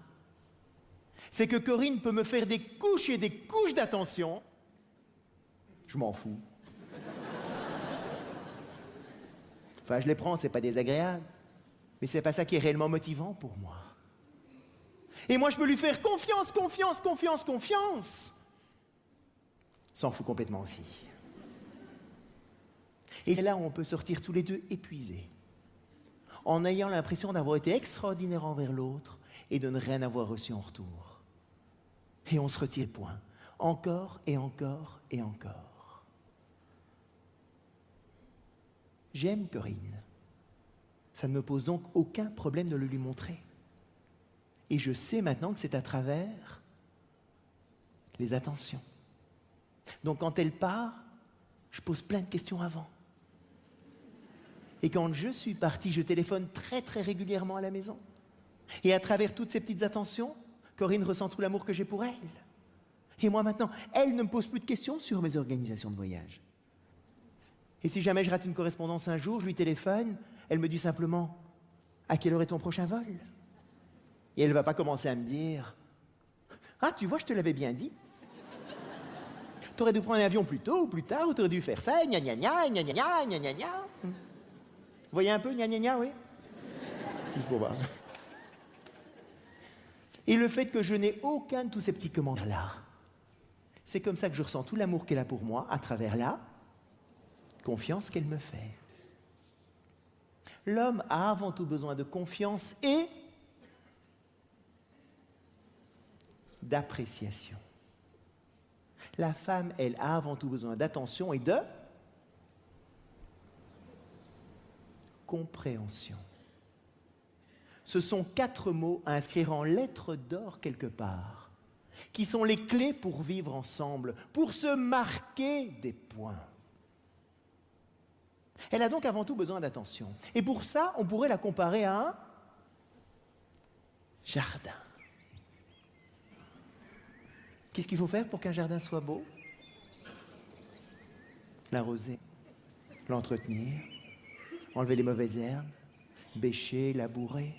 c'est que Corinne peut me faire des couches et des couches d'attention. Je m'en fous. Enfin, je les prends, c'est pas désagréable. Mais c'est pas ça qui est réellement motivant pour moi. Et moi, je peux lui faire confiance, confiance, confiance, confiance. S'en fout complètement aussi. Et c'est là où on peut sortir tous les deux épuisés, en ayant l'impression d'avoir été extraordinaire envers l'autre et de ne rien avoir reçu en retour. Et on se retire point, encore et encore et encore. J'aime Corinne. Ça ne me pose donc aucun problème de le lui montrer. Et je sais maintenant que c'est à travers les attentions. Donc quand elle part, je pose plein de questions avant. Et quand je suis parti, je téléphone très très régulièrement à la maison. Et à travers toutes ces petites attentions, Corinne ressent tout l'amour que j'ai pour elle. Et moi maintenant, elle ne me pose plus de questions sur mes organisations de voyage. Et si jamais je rate une correspondance un jour, je lui téléphone, elle me dit simplement « À quelle heure est ton prochain vol ?» Et elle ne va pas commencer à me dire « Ah, tu vois, je te l'avais bien dit. T'aurais dû prendre un avion plus tôt ou plus tard, ou t'aurais dû faire ça, gna gna gna, gna gna gna, gna gna gna. » Vous voyez un peu, gna gna gna, oui? Juste pour voir. Et le fait que je n'ai aucun de tous ces petits commentaires-là, c'est comme ça que je ressens tout l'amour qu'elle a pour moi, à travers la confiance qu'elle me fait. L'homme a avant tout besoin de confiance et d'appréciation. La femme, elle, a avant tout besoin d'attention et de compréhension. Ce sont 4 mots à inscrire en lettres d'or quelque part, qui sont les clés pour vivre ensemble, pour se marquer des points. Elle a donc avant tout besoin d'attention. Et pour ça, on pourrait la comparer à un jardin. Qu'est-ce qu'il faut faire pour qu'un jardin soit beau? L'arroser, l'entretenir, enlever les mauvaises herbes, bêcher, labourer.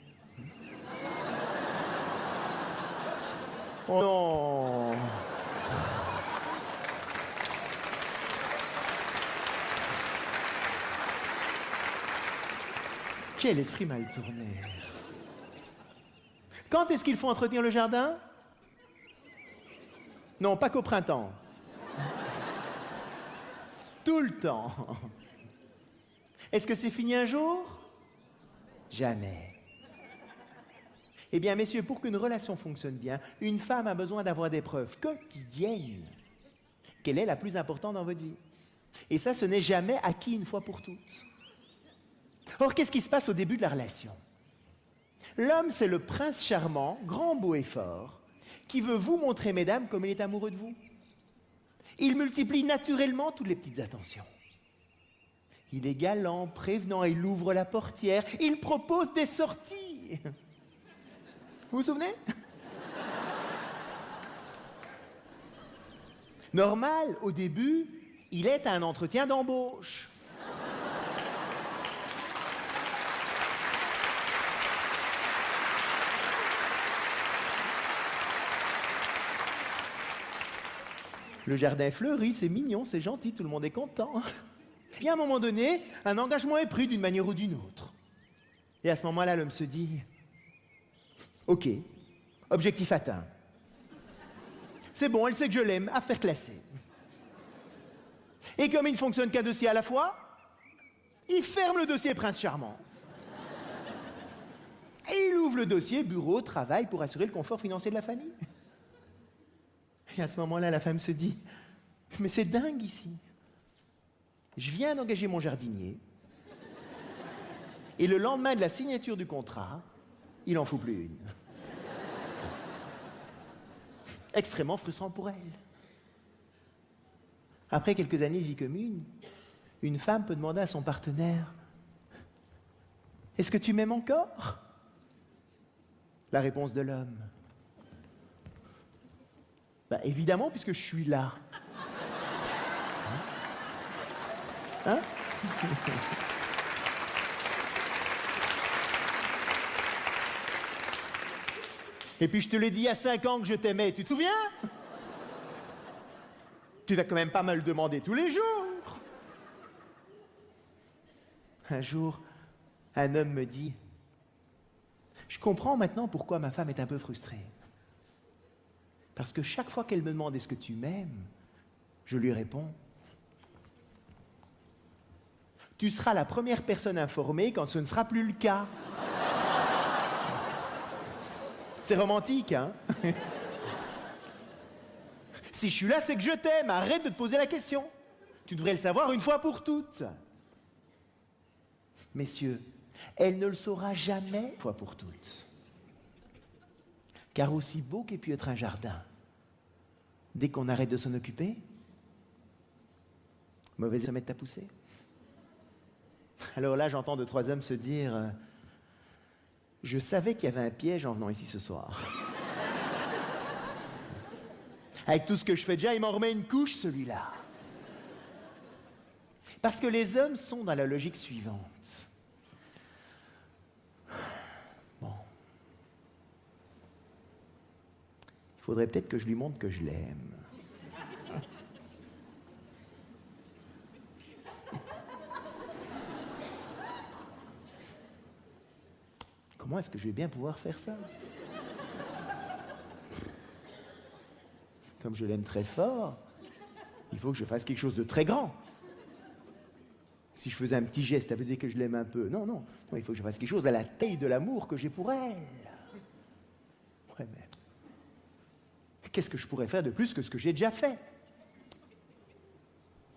Oh non! Quel esprit mal tourné! Quand est-ce qu'il faut entretenir le jardin? Non, pas qu'au printemps. Tout le temps. Est-ce que c'est fini un jour? Jamais. Eh bien, messieurs, pour qu'une relation fonctionne bien, une femme a besoin d'avoir des preuves quotidiennes qu'elle est la plus importante dans votre vie. Et ça, ce n'est jamais acquis une fois pour toutes. Or, qu'est-ce qui se passe au début de la relation? L'homme, c'est le prince charmant, grand, beau et fort, qui veut vous montrer, mesdames, comme il est amoureux de vous. Il multiplie naturellement toutes les petites attentions. Il est galant, prévenant, il ouvre la portière, il propose des sorties. Vous vous souvenez? Normal, au début, il est à un entretien d'embauche. Le jardin fleurit, c'est mignon, c'est gentil, tout le monde est content. Puis à un moment donné, un engagement est pris d'une manière ou d'une autre. Et à ce moment-là, l'homme se dit « Ok, objectif atteint. C'est bon, elle sait que je l'aime, affaire classée. » Et comme il ne fonctionne qu'un dossier à la fois, il ferme le dossier Prince Charmant. Et il ouvre le dossier bureau, travail pour assurer le confort financier de la famille. Et à ce moment-là, la femme se dit « Mais c'est dingue ici. Je viens d'engager mon jardinier. Et le lendemain de la signature du contrat, il n'en faut plus une. » Extrêmement frustrant pour elle. Après quelques années de vie commune, une femme peut demander à son partenaire « Est-ce que tu m'aimes encore ?» La réponse de l'homme « Ben, évidemment, puisque je suis là. » Hein? Et puis je te l'ai dit il y a 5 ans que je t'aimais, tu te souviens? Tu vas quand même pas me le demander tous les jours. Un jour, un homme me dit « Je comprends maintenant pourquoi ma femme est un peu frustrée. Parce que chaque fois qu'elle me demande « Est-ce que tu m'aimes ?» je lui réponds « Tu seras la première personne informée quand ce ne sera plus le cas. » C'est romantique, hein? Si je suis là, c'est que je t'aime. Arrête de te poser la question. Tu devrais le savoir une fois pour toutes. Messieurs, elle ne le saura jamais une fois pour toutes. Car aussi beau qu'ait pu être un jardin, dès qu'on arrête de s'en occuper, mauvais se mettent à pousser. Alors là, j'entends 2, 3 hommes se dire « Je savais qu'il y avait un piège en venant ici ce soir. » Avec tout ce que je fais déjà, il m'en remet une couche, celui-là. Parce que les hommes sont dans la logique suivante. Bon. Il faudrait peut-être que je lui montre que je l'aime. Comment est-ce que je vais bien pouvoir faire ça? Comme je l'aime très fort, il faut que je fasse quelque chose de très grand. Si je faisais un petit geste, ça veut dire que je l'aime un peu. Non, non, non, il faut que je fasse quelque chose à la taille de l'amour que j'ai pour elle. Ouais, mais qu'est-ce que je pourrais faire de plus que ce que j'ai déjà fait?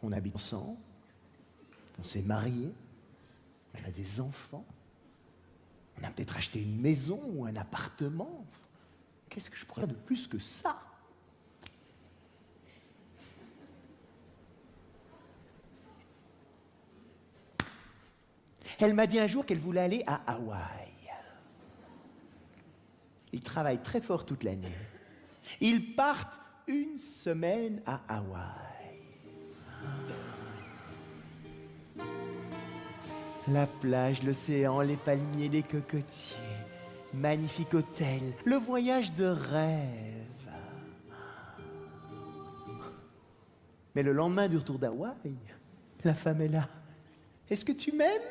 On habite ensemble, on s'est mariés, on a des enfants, on a peut-être acheté une maison ou un appartement. Qu'est-ce que je pourrais faire de plus que ça? Elle m'a dit un jour qu'elle voulait aller à Hawaï. Ils travaillent très fort toute l'année. Ils partent une semaine à Hawaï. La plage, l'océan, les palmiers, les cocotiers. Magnifique hôtel. Le voyage de rêve. Mais le lendemain du retour d'Hawaï, la femme est là. Est-ce que tu m'aimes?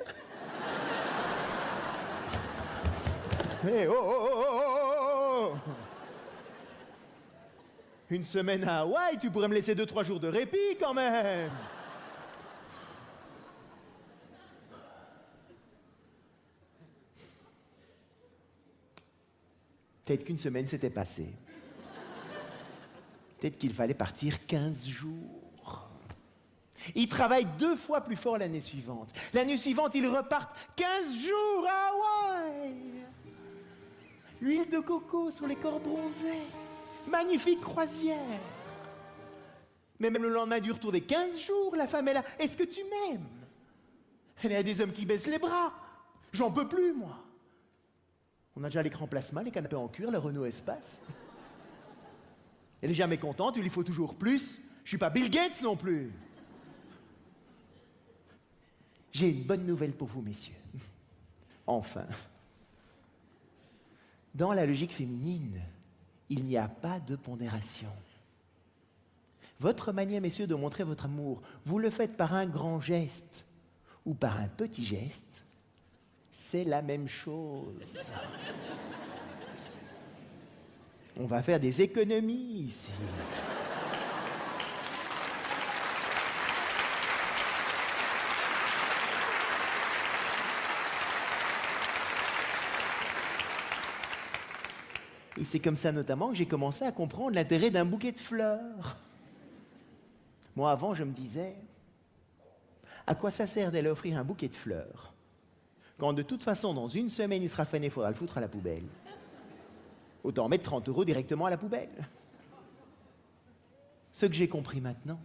Hey, oh, oh, oh, oh, oh. Une semaine à Hawaï, tu pourrais me laisser 2-3 jours de répit quand même. Peut-être qu'une semaine s'était passée. Peut-être qu'il fallait partir 15 jours. Ils travaillent 2 fois plus fort l'année suivante. L'année suivante, ils repartent 15 jours à Hawaï. L'huile de coco sur les corps bronzés. Magnifique croisière. Mais même le lendemain du retour des 15 jours, la femme est là. Est-ce que tu m'aimes? Elle a des hommes qui baissent les bras. J'en peux plus, moi. On a déjà l'écran plasma, les canapés en cuir, le Renault Espace. Elle est jamais contente, il lui faut toujours plus. Je suis pas Bill Gates non plus. J'ai une bonne nouvelle pour vous, messieurs. Enfin. Dans la logique féminine, il n'y a pas de pondération. Votre manière, messieurs, de montrer votre amour, vous le faites par un grand geste ou par un petit geste, c'est la même chose. On va faire des économies ici. Et c'est comme ça notamment que j'ai commencé à comprendre l'intérêt d'un bouquet de fleurs. Moi, avant, je me disais, à quoi ça sert d'aller offrir un bouquet de fleurs quand de toute façon, dans une semaine, il sera fané, il faudra le foutre à la poubelle. Autant mettre 30 € directement à la poubelle. Ce que j'ai compris maintenant,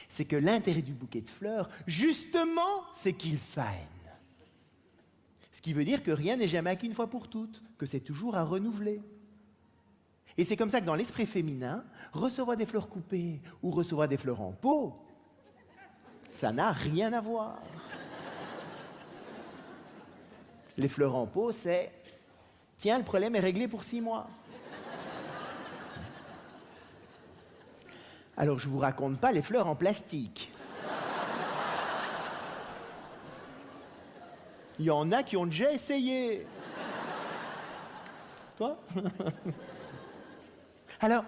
c'est que l'intérêt du bouquet de fleurs, justement, c'est qu'il fane. Ce qui veut dire que rien n'est jamais acquis une fois pour toutes, que c'est toujours à renouveler. Et c'est comme ça que dans l'esprit féminin, recevoir des fleurs coupées ou recevoir des fleurs en pot, ça n'a rien à voir. Les fleurs en pot, c'est « Tiens, le problème est réglé pour 6 mois. » Alors, je ne vous raconte pas les fleurs en plastique. Il y en a qui ont déjà essayé. Toi? Alors,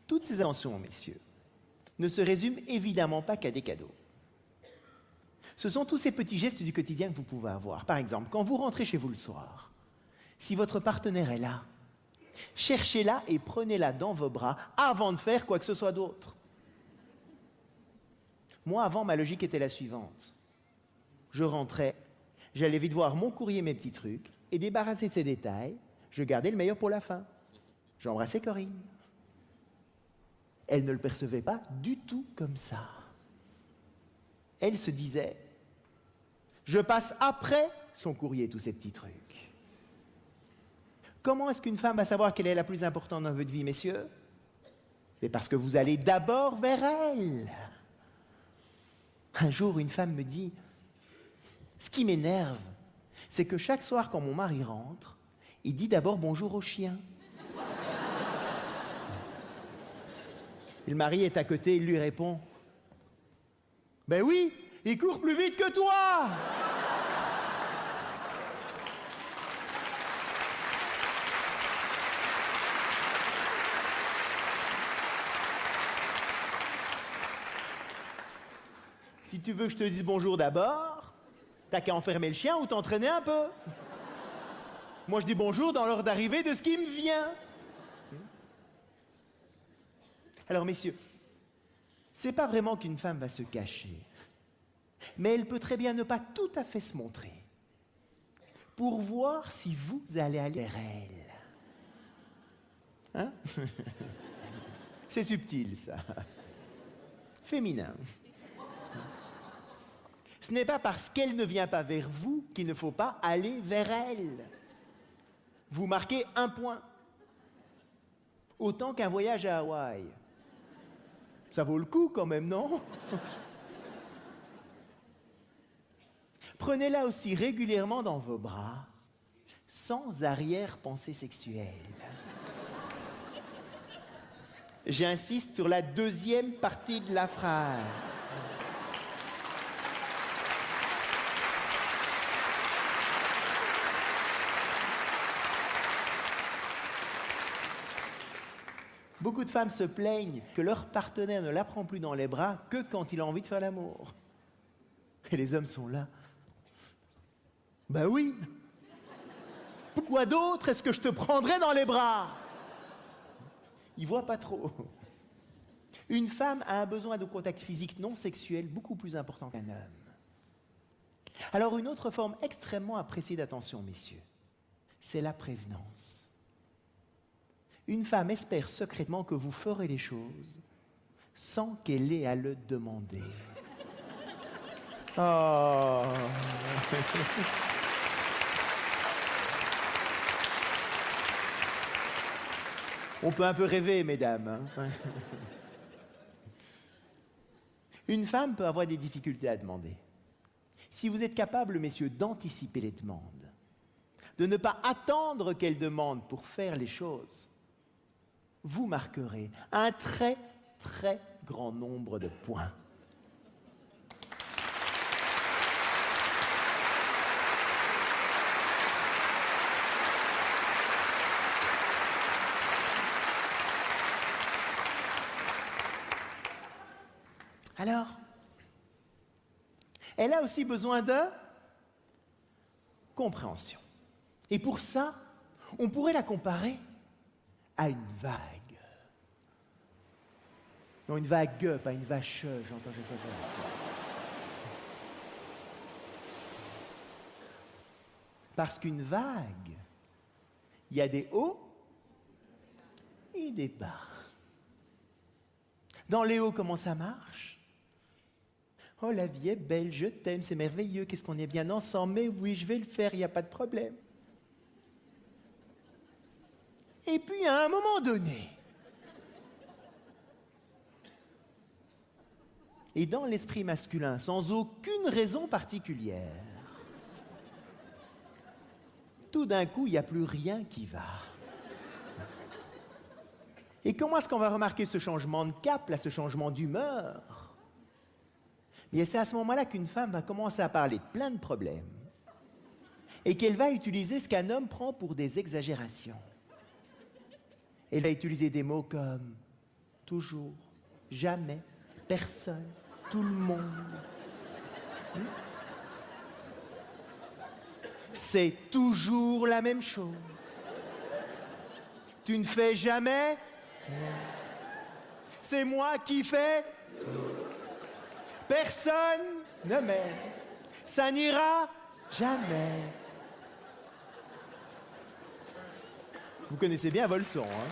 toutes ces attentions, messieurs, ne se résument évidemment pas qu'à des cadeaux. Ce sont tous ces petits gestes du quotidien que vous pouvez avoir. Par exemple, quand vous rentrez chez vous le soir, si votre partenaire est là, cherchez-la et prenez-la dans vos bras avant de faire quoi que ce soit d'autre. Moi, avant, ma logique était la suivante. Je rentrais, j'allais vite voir mon courrier, mes petits trucs, et débarrassé de ces détails, je gardais le meilleur pour la fin. J'embrassais Corinne. Elle ne le percevait pas du tout comme ça. Elle se disait, je passe après son courrier, tous ces petits trucs. Comment est-ce qu'une femme va savoir quelle est la plus importante dans votre vie, messieurs? Mais parce que vous allez d'abord vers elle. Un jour, une femme me dit, ce qui m'énerve, c'est que chaque soir, quand mon mari rentre, il dit d'abord bonjour au chien. Et le mari est à côté, il lui répond, ben oui, il court plus vite que toi. Si tu veux que je te dise bonjour d'abord, t'as qu'à enfermer le chien ou t'entraîner un peu. Moi, je dis bonjour dans l'ordre d'arrivée de ce qui me vient. Alors, messieurs, c'est pas vraiment qu'une femme va se cacher, mais elle peut très bien ne pas tout à fait se montrer pour voir si vous allez aller vers elle. Hein? C'est subtil, ça. Féminin. Ce n'est pas parce qu'elle ne vient pas vers vous qu'il ne faut pas aller vers elle. Vous marquez un point. Autant qu'un voyage à Hawaï. Ça vaut le coup quand même, non? Prenez-la aussi régulièrement dans vos bras, sans arrière-pensée sexuelle. J'insiste sur la deuxième partie de la phrase. Beaucoup de femmes se plaignent que leur partenaire ne la prend plus dans les bras que quand il a envie de faire l'amour. Et les hommes sont là. Ben oui. Pourquoi d'autre est-ce que je te prendrais dans les bras? Ils voient pas trop. Une femme a un besoin de contact physique non sexuel beaucoup plus important qu'un homme. Alors une autre forme extrêmement appréciée d'attention, messieurs, c'est la prévenance. Une femme espère secrètement que vous ferez les choses sans qu'elle ait à le demander. Oh. On peut un peu rêver, mesdames. Hein? Une femme peut avoir des difficultés à demander. Si vous êtes capable, messieurs, d'anticiper les demandes, de ne pas attendre qu'elle demande pour faire les choses, vous marquerez un très, très grand nombre de points. Alors, elle a aussi besoin de compréhension. Et pour ça, on pourrait la comparer à une vague. Non, une vague, pas une vache, j'entends chaque fois ça. Parce qu'une vague, il y a des hauts et des bas. Dans les hauts, comment ça marche? Oh, la vie est belle, je t'aime, c'est merveilleux, qu'est-ce qu'on est bien ensemble, mais oui, je vais le faire, il n'y a pas de problème. Et puis, à un moment donné, et dans l'esprit masculin, sans aucune raison particulière, tout d'un coup, il n'y a plus rien qui va. Et comment est-ce qu'on va remarquer ce changement de cap, là, ce changement d'humeur? Bien, c'est à ce moment-là qu'une femme va commencer à parler de plein de problèmes et qu'elle va utiliser ce qu'un homme prend pour des exagérations. Elle va utiliser des mots comme toujours, jamais, personne, tout le monde. C'est toujours la même chose. Tu ne fais jamais rien. C'est moi qui fais. Personne ne m'aime. Ça n'ira jamais. Vous connaissez bien Volson, hein?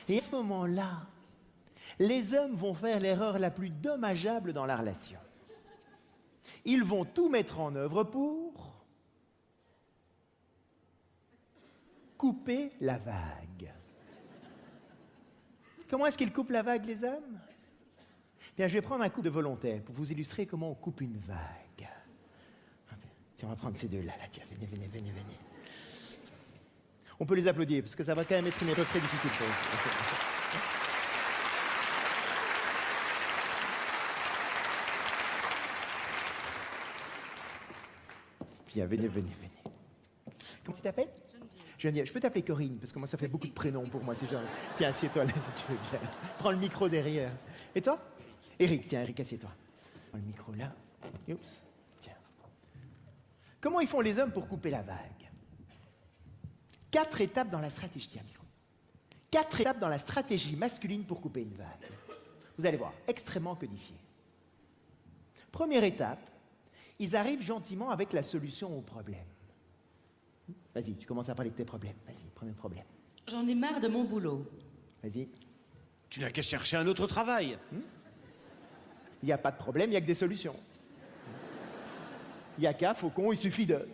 Et à ce moment-là, les hommes vont faire l'erreur la plus dommageable dans la relation. Ils vont tout mettre en œuvre pour couper la vague. Comment est-ce qu'ils coupent la vague, les hommes? Bien, je vais prendre un coup de volontaire pour vous illustrer comment on coupe une vague. Tiens, on va prendre ces deux-là. Là. Tiens, venez. On peut les applaudir, parce que ça va quand même être une épreuve très difficile pour eux. Bien, venez. Comment tu t'appelles? Geneviève. Je peux t'appeler Corinne, parce que moi, ça fait beaucoup de prénoms pour moi. C'est genre... Tiens, assieds-toi là, si tu veux bien. Prends le micro derrière. Et toi? Eric, tiens, Eric, assieds-toi. Prends le micro là. Oups. Tiens. Comment ils font les hommes pour couper la vague? 4 étapes dans la stratégie. Tiens, micro. 4 étapes dans la stratégie masculine pour couper une vague. Vous allez voir, extrêmement codifié. Première étape, ils arrivent gentiment avec la solution au problème. Vas-y, tu commences à parler de tes problèmes. Vas-y, premier problème. J'en ai marre de mon boulot. Vas-y. Tu n'as qu'à chercher un autre travail. Il n'y a pas de problème, il n'y a que des solutions. Il n'y a qu'à, faucon, il suffit de...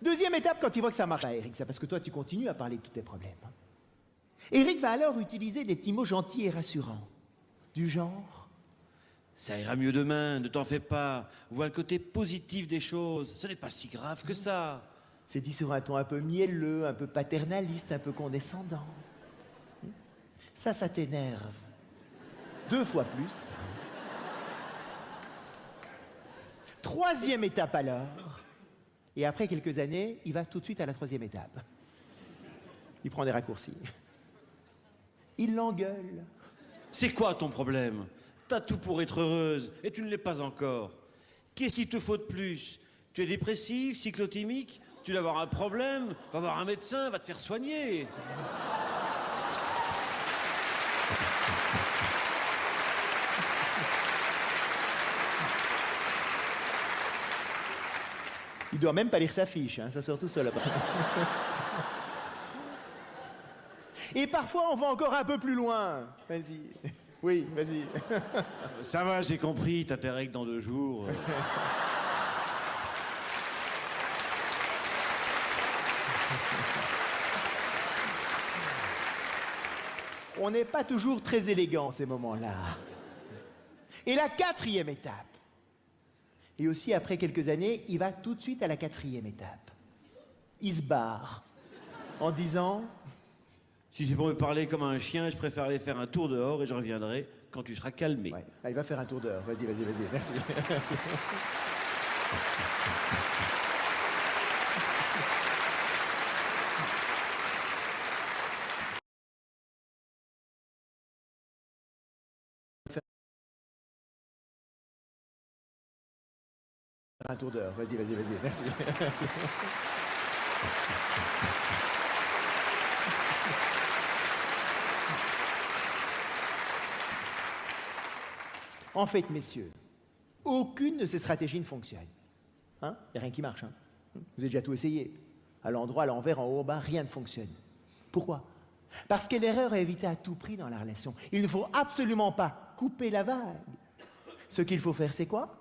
Deuxième étape, quand il voit que ça marche, Eric, c'est parce que toi, tu continues à parler de tous tes problèmes. Eric va alors utiliser des petits mots gentils et rassurants. Du genre... Ça ira mieux demain, ne t'en fais pas. Vois le côté positif des choses. Ce n'est pas si grave que ça. C'est dit sur un ton un peu mielleux, un peu paternaliste, un peu condescendant. Ça t'énerve. 2 fois plus. Troisième étape alors. Et après quelques années, il va tout de suite à la 3e étape. Il prend des raccourcis. Il l'engueule. C'est quoi ton problème? T'as tout pour être heureuse et tu ne l'es pas encore. Qu'est-ce qu'il te faut de plus? Tu es dépressif, cyclotimique? Tu dois avoir un problème? Va voir un médecin, va te faire soigner. Il doit même pas lire sa fiche, hein, ça sort tout seul là-bas. Et parfois, on va encore un peu plus loin. Vas-y. Oui, vas-y. Ça va, j'ai compris, t'as tes règles dans 2 jours. On n'est pas toujours très élégant ces moments-là. Et la 4e étape. Et aussi, après quelques années, il va tout de suite à la 4e étape. Il se barre en disant... Si c'est pour me parler comme un chien, je préfère aller faire un tour dehors et je reviendrai quand tu seras calmé. Ouais, il va faire un tour dehors. Vas-y, merci. Un tour d'heure, vas-y, merci. En fait, messieurs, aucune de ces stratégies ne fonctionne. Hein? Il n'y a rien qui marche. Hein? Vous avez déjà tout essayé. À l'endroit, à l'envers, en haut, en bas, rien ne fonctionne. Pourquoi? Parce que l'erreur est évitée à tout prix dans la relation. Il ne faut absolument pas couper la vague. Ce qu'il faut faire, c'est quoi?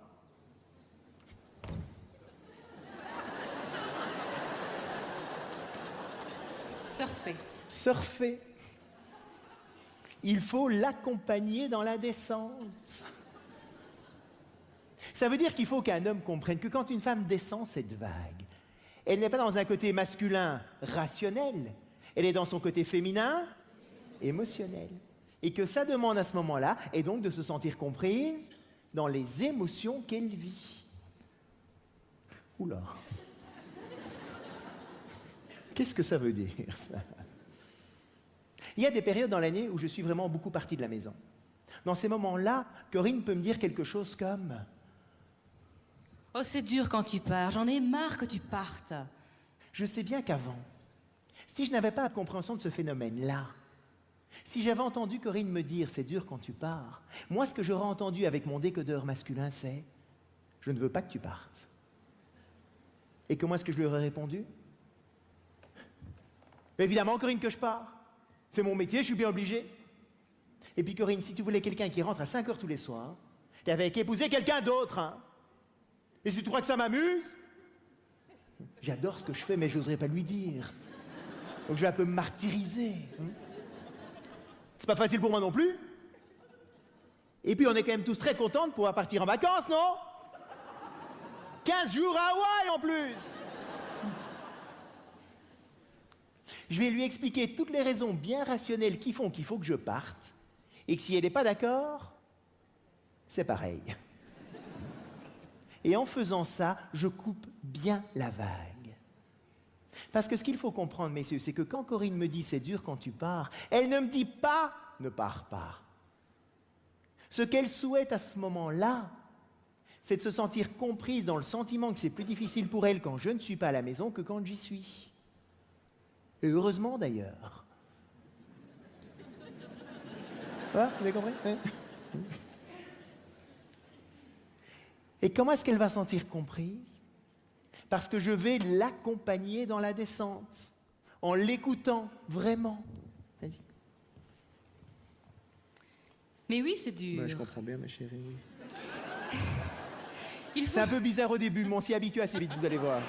Surfer. Il faut l'accompagner dans la descente. Ça veut dire qu'il faut qu'un homme comprenne que quand une femme descend cette vague, elle n'est pas dans un côté masculin rationnel, elle est dans son côté féminin émotionnel. Et que sa demande à ce moment-là est donc de se sentir comprise dans les émotions qu'elle vit. Oula. Qu'est-ce que ça veut dire, ça? Il y a des périodes dans l'année où je suis vraiment beaucoup parti de la maison. Dans ces moments-là, Corinne peut me dire quelque chose comme... Oh, c'est dur quand tu pars. J'en ai marre que tu partes. Je sais bien qu'avant, si je n'avais pas la compréhension de ce phénomène-là, si j'avais entendu Corinne me dire « c'est dur quand tu pars », moi, ce que j'aurais entendu avec mon décodeur masculin, c'est « je ne veux pas que tu partes ». Et comment est-ce que je lui aurais répondu? Évidemment, Corinne, que je pars. C'est mon métier, je suis bien obligé. Et puis Corinne, si tu voulais quelqu'un qui rentre à 5 heures tous les soirs, T'avais qu'épouser quelqu'un d'autre, hein. Et si tu crois que ça m'amuse? J'adore ce que je fais, mais j'oserais pas lui dire. Donc je vais un peu me martyriser. C'est pas facile pour moi non plus. Et puis on est quand même tous très contents de pouvoir partir en vacances, non? 15 jours à Hawaï en plus. Je vais lui expliquer toutes les raisons bien rationnelles qui font qu'il faut que je parte. Et que si elle n'est pas d'accord, c'est pareil. Et en faisant ça, je coupe bien la vague. Parce que ce qu'il faut comprendre, messieurs, c'est que quand Corinne me dit « c'est dur quand tu pars », elle ne me dit pas « ne pars pas ». Ce qu'elle souhaite à ce moment-là, c'est de se sentir comprise dans le sentiment que c'est plus difficile pour elle quand je ne suis pas à la maison que quand j'y suis. Et heureusement d'ailleurs. Voilà, vous avez compris? Et comment est-ce qu'elle va se sentir comprise? Parce que je vais l'accompagner dans la descente, en l'écoutant vraiment. Vas-y. Mais oui, c'est dur. Je comprends bien, ma chérie. C'est un peu bizarre au début, mais on s'y habitue assez vite, vous allez voir.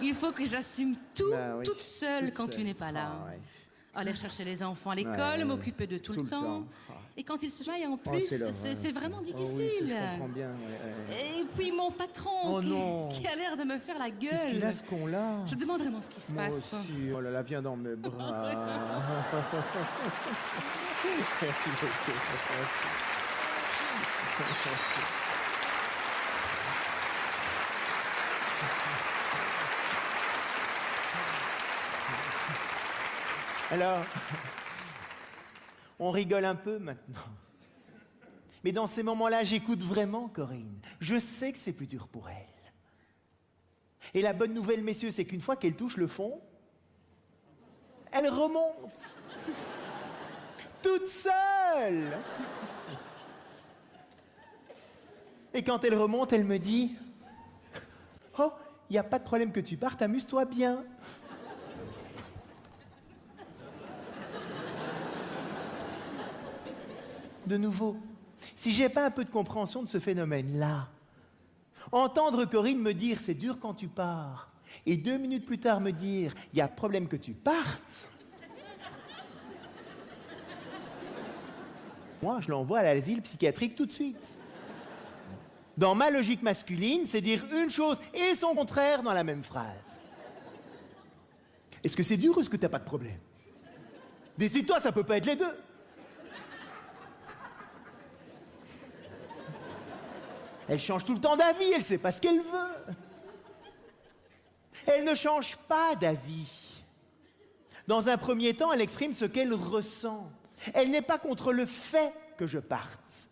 Il faut que j'assume tout Oui, toute seule quand seule. tu n'es pas là. Ah, ouais. Aller chercher les enfants à l'école, m'occuper de tout le temps. Et quand ils se jaillent en plus, c'est vraiment difficile. Oui, je comprends bien. Et puis mon patron qui a l'air de me faire la gueule. Qu'est-ce qu'il a, ce con-là? Je me demande vraiment ce qui se Moi passe. aussi. Oh là là, viens dans mes bras. Merci beaucoup. Alors, on rigole un peu maintenant. Mais dans ces moments-là, j'écoute vraiment Corinne. Je sais que c'est plus dur pour elle. Et la bonne nouvelle, messieurs, c'est qu'une fois qu'elle touche le fond, elle remonte. Toute seule. Et quand elle remonte, elle me dit « Oh, il n'y a pas de problème que tu partes, amuse-toi bien. » De nouveau, si j'ai pas un peu de compréhension de ce phénomène-là, entendre Corinne me dire « c'est dur quand tu pars » et 2 minutes plus tard me dire « il y a problème que tu partes », moi, je l'envoie à l'asile psychiatrique tout de suite. Dans ma logique masculine, c'est dire une chose et son contraire dans la même phrase. Est-ce que c'est dur ou est-ce que t'as pas de problème? Décide-toi, ça peut pas être les deux. Elle change tout le temps d'avis, elle sait pas ce qu'elle veut. Elle ne change pas d'avis. Dans un premier temps, elle exprime ce qu'elle ressent. Elle n'est pas contre le fait que je parte.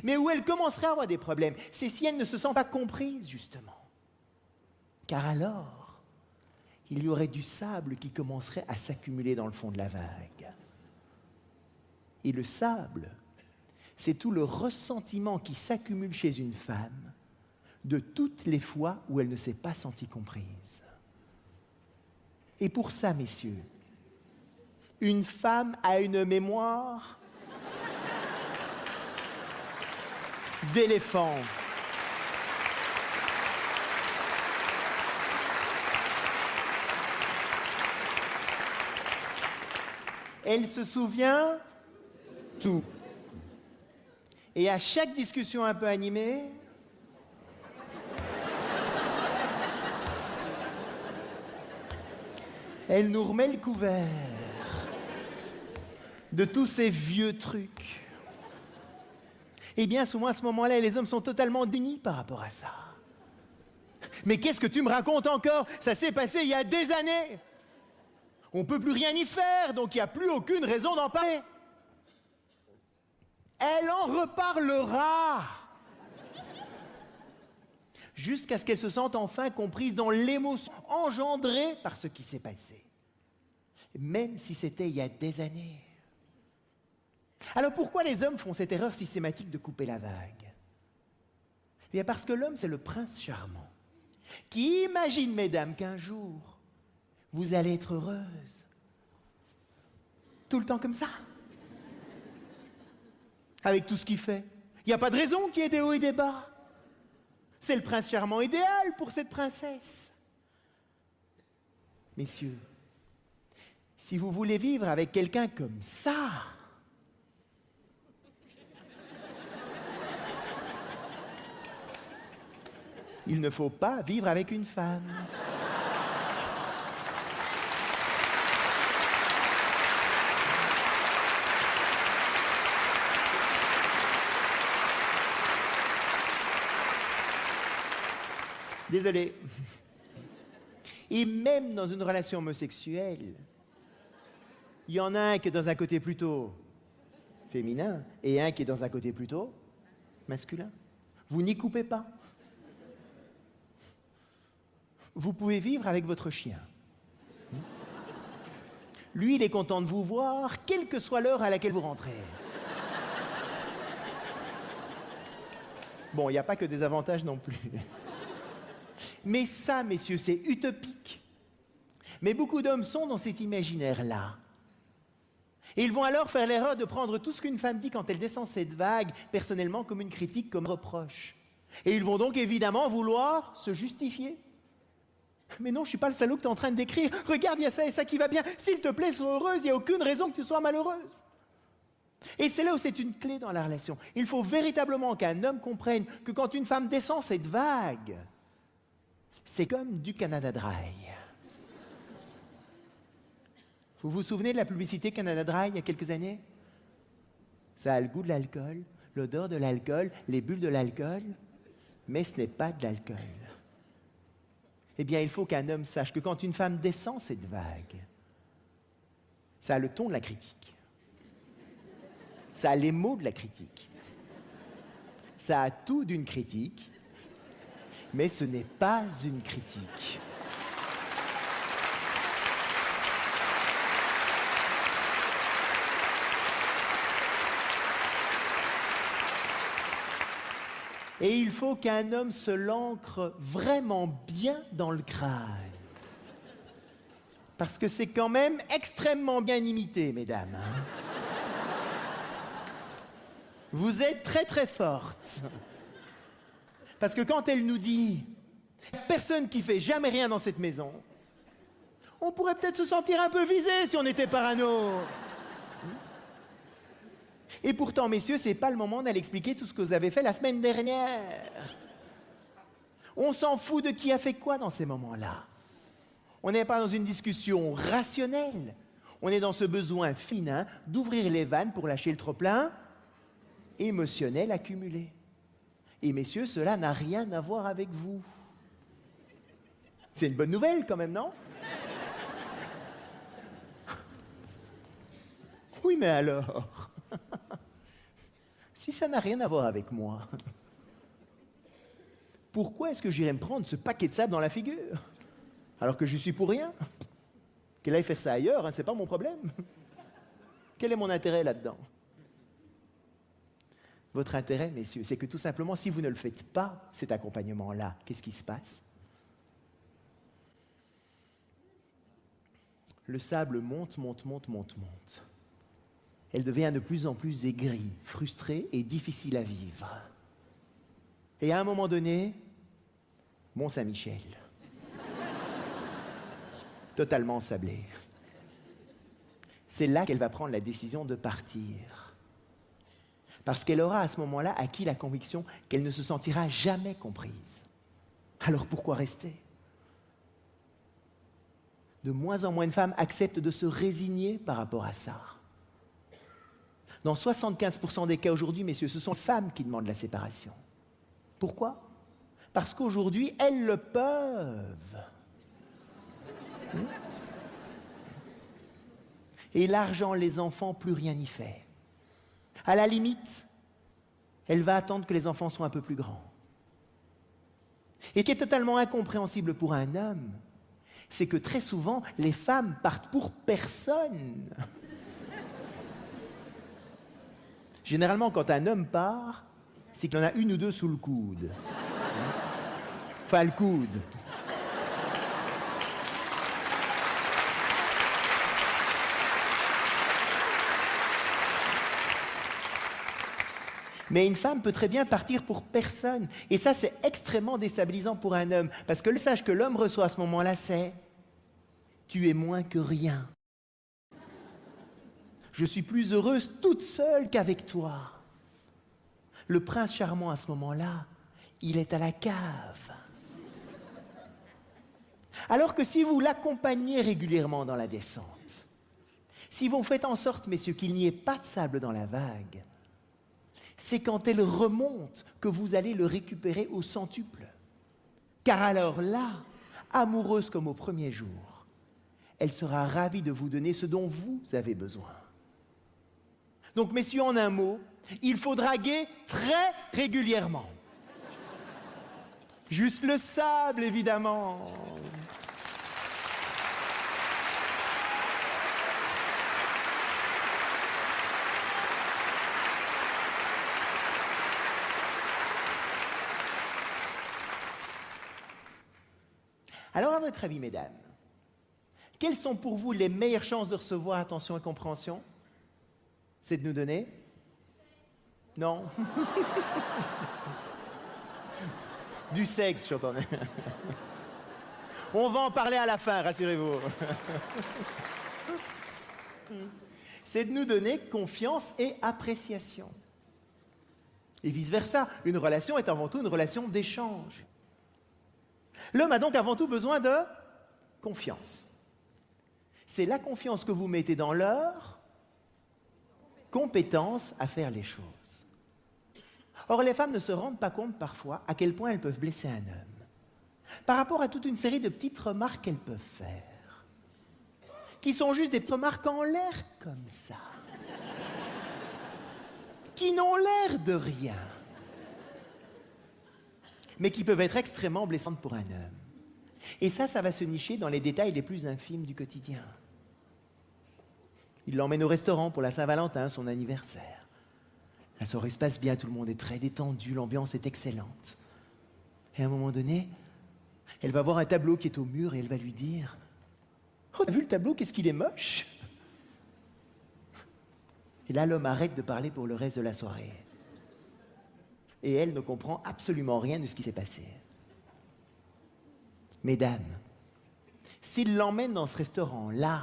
Mais où elle commencerait à avoir des problèmes, c'est si elle ne se sent pas comprise, justement. Car alors, il y aurait du sable qui commencerait à s'accumuler dans le fond de la vague. Et le sable, c'est tout le ressentiment qui s'accumule chez une femme de toutes les fois où elle ne s'est pas sentie comprise. Et pour ça, messieurs, une femme a une mémoire d'éléphant. Elle se souvient tout. Et à chaque discussion un peu animée, elle nous remet le couvert de tous ces vieux trucs. Eh bien, souvent à ce moment-là, les hommes sont totalement dénis par rapport à ça. Mais qu'est-ce que tu me racontes encore? Ça s'est passé il y a des années. On ne peut plus rien y faire, donc il n'y a plus aucune raison d'en parler. Elle en reparlera. Jusqu'à ce qu'elle se sente enfin comprise dans l'émotion engendrée par ce qui s'est passé. Même si c'était il y a des années. Alors pourquoi les hommes font cette erreur systématique de couper la vague? Eh bien parce que l'homme, c'est le prince charmant, qui imagine, mesdames, qu'un jour, vous allez être heureuse. Tout le temps comme ça. Avec tout ce qu'il fait. Il n'y a pas de raison qu'il y ait des hauts et des bas. C'est le prince charmant idéal pour cette princesse. Messieurs, si vous voulez vivre avec quelqu'un comme ça, il ne faut pas vivre avec une femme. Désolé. Et même dans une relation homosexuelle, il y en a un qui est dans un côté plutôt féminin et un qui est dans un côté plutôt masculin. Vous n'y coupez pas. Vous pouvez vivre avec votre chien. Lui, il est content de vous voir, quelle que soit l'heure à laquelle vous rentrez. Bon, il n'y a pas que des avantages non plus. Mais ça, messieurs, c'est utopique. Mais beaucoup d'hommes sont dans cet imaginaire-là. Et ils vont alors faire l'erreur de prendre tout ce qu'une femme dit quand elle descend cette vague, personnellement, comme une critique, comme un reproche. Et ils vont donc évidemment vouloir se justifier. Mais non, je ne suis pas le salaud que tu es en train de décrire. Regarde, il y a ça et ça qui va bien. S'il te plaît, sois heureuse, il n'y a aucune raison que tu sois malheureuse. Et c'est là où c'est une clé dans la relation. Il faut véritablement qu'un homme comprenne que quand une femme descend cette vague, c'est comme du Canada Dry. Vous vous souvenez de la publicité Canada Dry il y a quelques années? Ça a le goût de l'alcool, l'odeur de l'alcool, les bulles de l'alcool, mais ce n'est pas de l'alcool. Eh bien, il faut qu'un homme sache que quand une femme descend cette vague, ça a le ton de la critique. Ça a les mots de la critique. Ça a tout d'une critique. Mais ce n'est pas une critique. Et il faut qu'un homme se l'ancre vraiment bien dans le crâne. Parce que c'est quand même extrêmement bien imité, mesdames. Vous êtes très très fortes. Parce que quand elle nous dit « personne qui fait jamais rien dans cette maison », on pourrait peut-être se sentir un peu visé si on était parano. Et pourtant, messieurs, c'est pas le moment d'aller expliquer tout ce que vous avez fait la semaine dernière. On s'en fout de qui a fait quoi dans ces moments-là. On n'est pas dans une discussion rationnelle. On est dans ce besoin fin d'ouvrir les vannes pour lâcher le trop-plein émotionnel accumulé. Et messieurs, cela n'a rien à voir avec vous. C'est une bonne nouvelle quand même, non? Oui, mais alors? Si ça n'a rien à voir avec moi, pourquoi est-ce que j'irais me prendre ce paquet de sable dans la figure? Alors que je suis pour rien? Qu'elle aille faire ça ailleurs, hein, c'est pas mon problème. Quel est mon intérêt là-dedans? Votre intérêt, messieurs, c'est que tout simplement, si vous ne le faites pas, cet accompagnement-là, qu'est-ce qui se passe? Le sable monte, monte, monte, monte, monte. Elle devient de plus en plus aigrie, frustrée et difficile à vivre. Et à un moment donné, Mont-Saint-Michel. Totalement sablé. C'est là qu'elle va prendre la décision de partir. Parce qu'elle aura à ce moment-là acquis la conviction qu'elle ne se sentira jamais comprise. Alors pourquoi rester? De moins en moins de femmes acceptent de se résigner par rapport à ça. Dans 75% des cas aujourd'hui, messieurs, ce sont les femmes qui demandent la séparation. Pourquoi? Parce qu'aujourd'hui, elles le peuvent. Et l'argent, les enfants, plus rien n'y fait. À la limite, elle va attendre que les enfants soient un peu plus grands. Et ce qui est totalement incompréhensible pour un homme, c'est que très souvent, les femmes partent pour personne. Généralement, quand un homme part, c'est qu'il en a une ou deux sous le coude. Enfin, le coude. Mais une femme peut très bien partir pour personne. Et ça, c'est extrêmement déstabilisant pour un homme. Parce que le message que l'homme reçoit à ce moment-là, c'est « Tu es moins que rien. Je suis plus heureuse toute seule qu'avec toi. » Le prince charmant, à ce moment-là, il est à la cave. Alors que si vous l'accompagnez régulièrement dans la descente, si vous faites en sorte, messieurs, qu'il n'y ait pas de sable dans la vague, c'est quand elle remonte que vous allez le récupérer au centuple. Car alors là, amoureuse comme au premier jour, elle sera ravie de vous donner ce dont vous avez besoin. Donc, messieurs, en un mot, il faut draguer très régulièrement. Juste le sable, évidemment. Alors, à votre avis, mesdames, quelles sont pour vous les meilleures chances de recevoir attention et compréhension? C'est de nous donner? Non. Du sexe, j'entends. On va en parler à la fin, rassurez-vous. C'est de nous donner confiance et appréciation. Et vice-versa, une relation est avant tout une relation d'échange. L'homme a donc avant tout besoin de confiance. C'est la confiance que vous mettez dans leur compétence à faire les choses. Or, les femmes ne se rendent pas compte parfois à quel point elles peuvent blesser un homme par rapport à toute une série de petites remarques qu'elles peuvent faire, qui sont juste des petites remarques en l'air comme ça, qui n'ont l'air de rien, mais qui peuvent être extrêmement blessantes pour un homme. Et ça va se nicher dans les détails les plus infimes du quotidien. Il l'emmène au restaurant pour la Saint-Valentin, son anniversaire. La soirée se passe bien, tout le monde est très détendu, l'ambiance est excellente. Et à un moment donné, elle va voir un tableau qui est au mur et elle va lui dire « Oh, t'as vu le tableau, qu'est-ce qu'il est moche !» Et là, l'homme arrête de parler pour le reste de la soirée. Et elle ne comprend absolument rien de ce qui s'est passé. Mesdames, s'il l'emmène dans ce restaurant-là,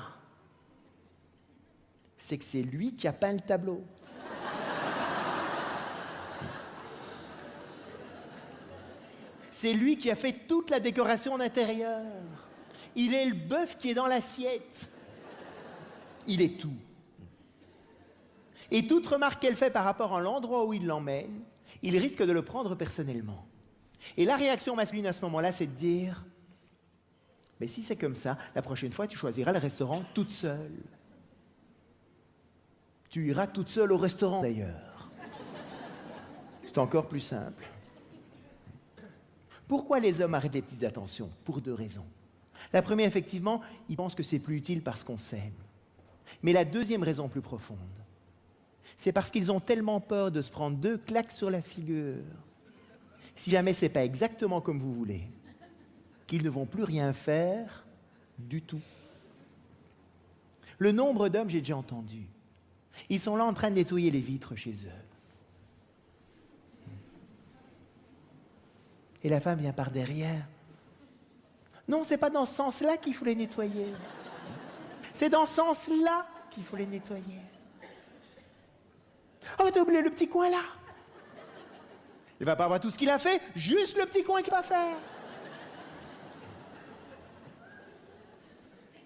c'est que c'est lui qui a peint le tableau. C'est lui qui a fait toute la décoration d'intérieur. Il est le bœuf qui est dans l'assiette. Il est tout. Et toute remarque qu'elle fait par rapport à l'endroit où il l'emmène, il risque de le prendre personnellement. Et la réaction masculine à ce moment-là, c'est de dire « Mais si c'est comme ça, la prochaine fois, tu choisiras le restaurant toute seule. Tu iras toute seule au restaurant, d'ailleurs. » C'est encore plus simple. Pourquoi les hommes arrêtent les petites attentions? Pour deux raisons. La première, effectivement, ils pensent que c'est plus utile parce qu'on s'aime. Mais la deuxième raison plus profonde, c'est parce qu'ils ont tellement peur de se prendre 2 claques sur la figure, si jamais ce n'est pas exactement comme vous voulez, qu'ils ne vont plus rien faire du tout. Le nombre d'hommes, j'ai déjà entendu, ils sont là en train de nettoyer les vitres chez eux. Et la femme vient par derrière. Non, c'est pas dans ce sens-là qu'il faut les nettoyer. C'est dans ce sens-là qu'il faut les nettoyer. Oh, t'as oublié le petit coin là. Il va pas avoir tout ce qu'il a fait, juste le petit coin qu'il va faire.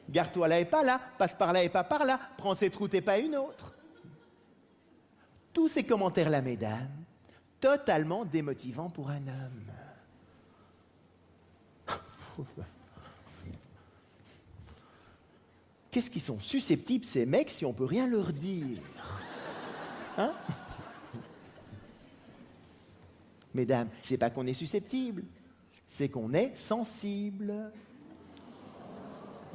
Garde-toi là et pas là, passe par là et pas par là, prends cette route et pas une autre. Tous ces commentaires-là, mesdames, totalement démotivants pour un homme. Qu'est-ce qu'ils sont susceptibles, ces mecs, si on peut rien leur dire? Hein? Mesdames, c'est pas qu'on est susceptible, c'est qu'on est sensible.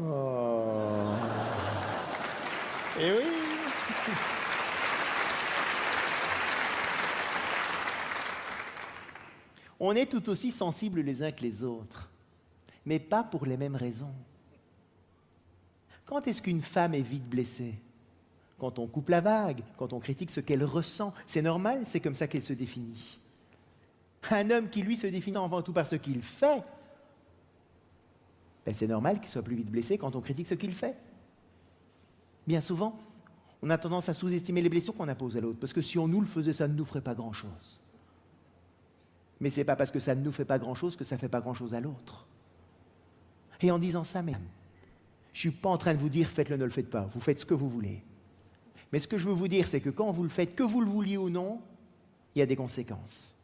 Oh. Eh oui. On est tout aussi sensibles les uns que les autres, mais pas pour les mêmes raisons. Quand est-ce qu'une femme est vite blessée? quand on coupe la vague, quand on critique ce qu'elle ressent. C'est normal, c'est comme ça qu'elle se définit. Un homme qui, lui, se définit avant tout par ce qu'il fait, ben c'est normal qu'il soit plus vite blessé quand on critique ce qu'il fait. Bien souvent, on a tendance à sous-estimer les blessures qu'on impose à l'autre, parce que si on nous le faisait, ça ne nous ferait pas grand-chose. Mais ce n'est pas parce que ça ne nous fait pas grand-chose que ça ne fait pas grand-chose à l'autre. Et en disant ça même, je ne suis pas en train de vous dire faites-le, ne le faites pas, vous faites ce que vous voulez. Mais ce que je veux vous dire, c'est que quand vous le faites, que vous le vouliez ou non, il y a des conséquences.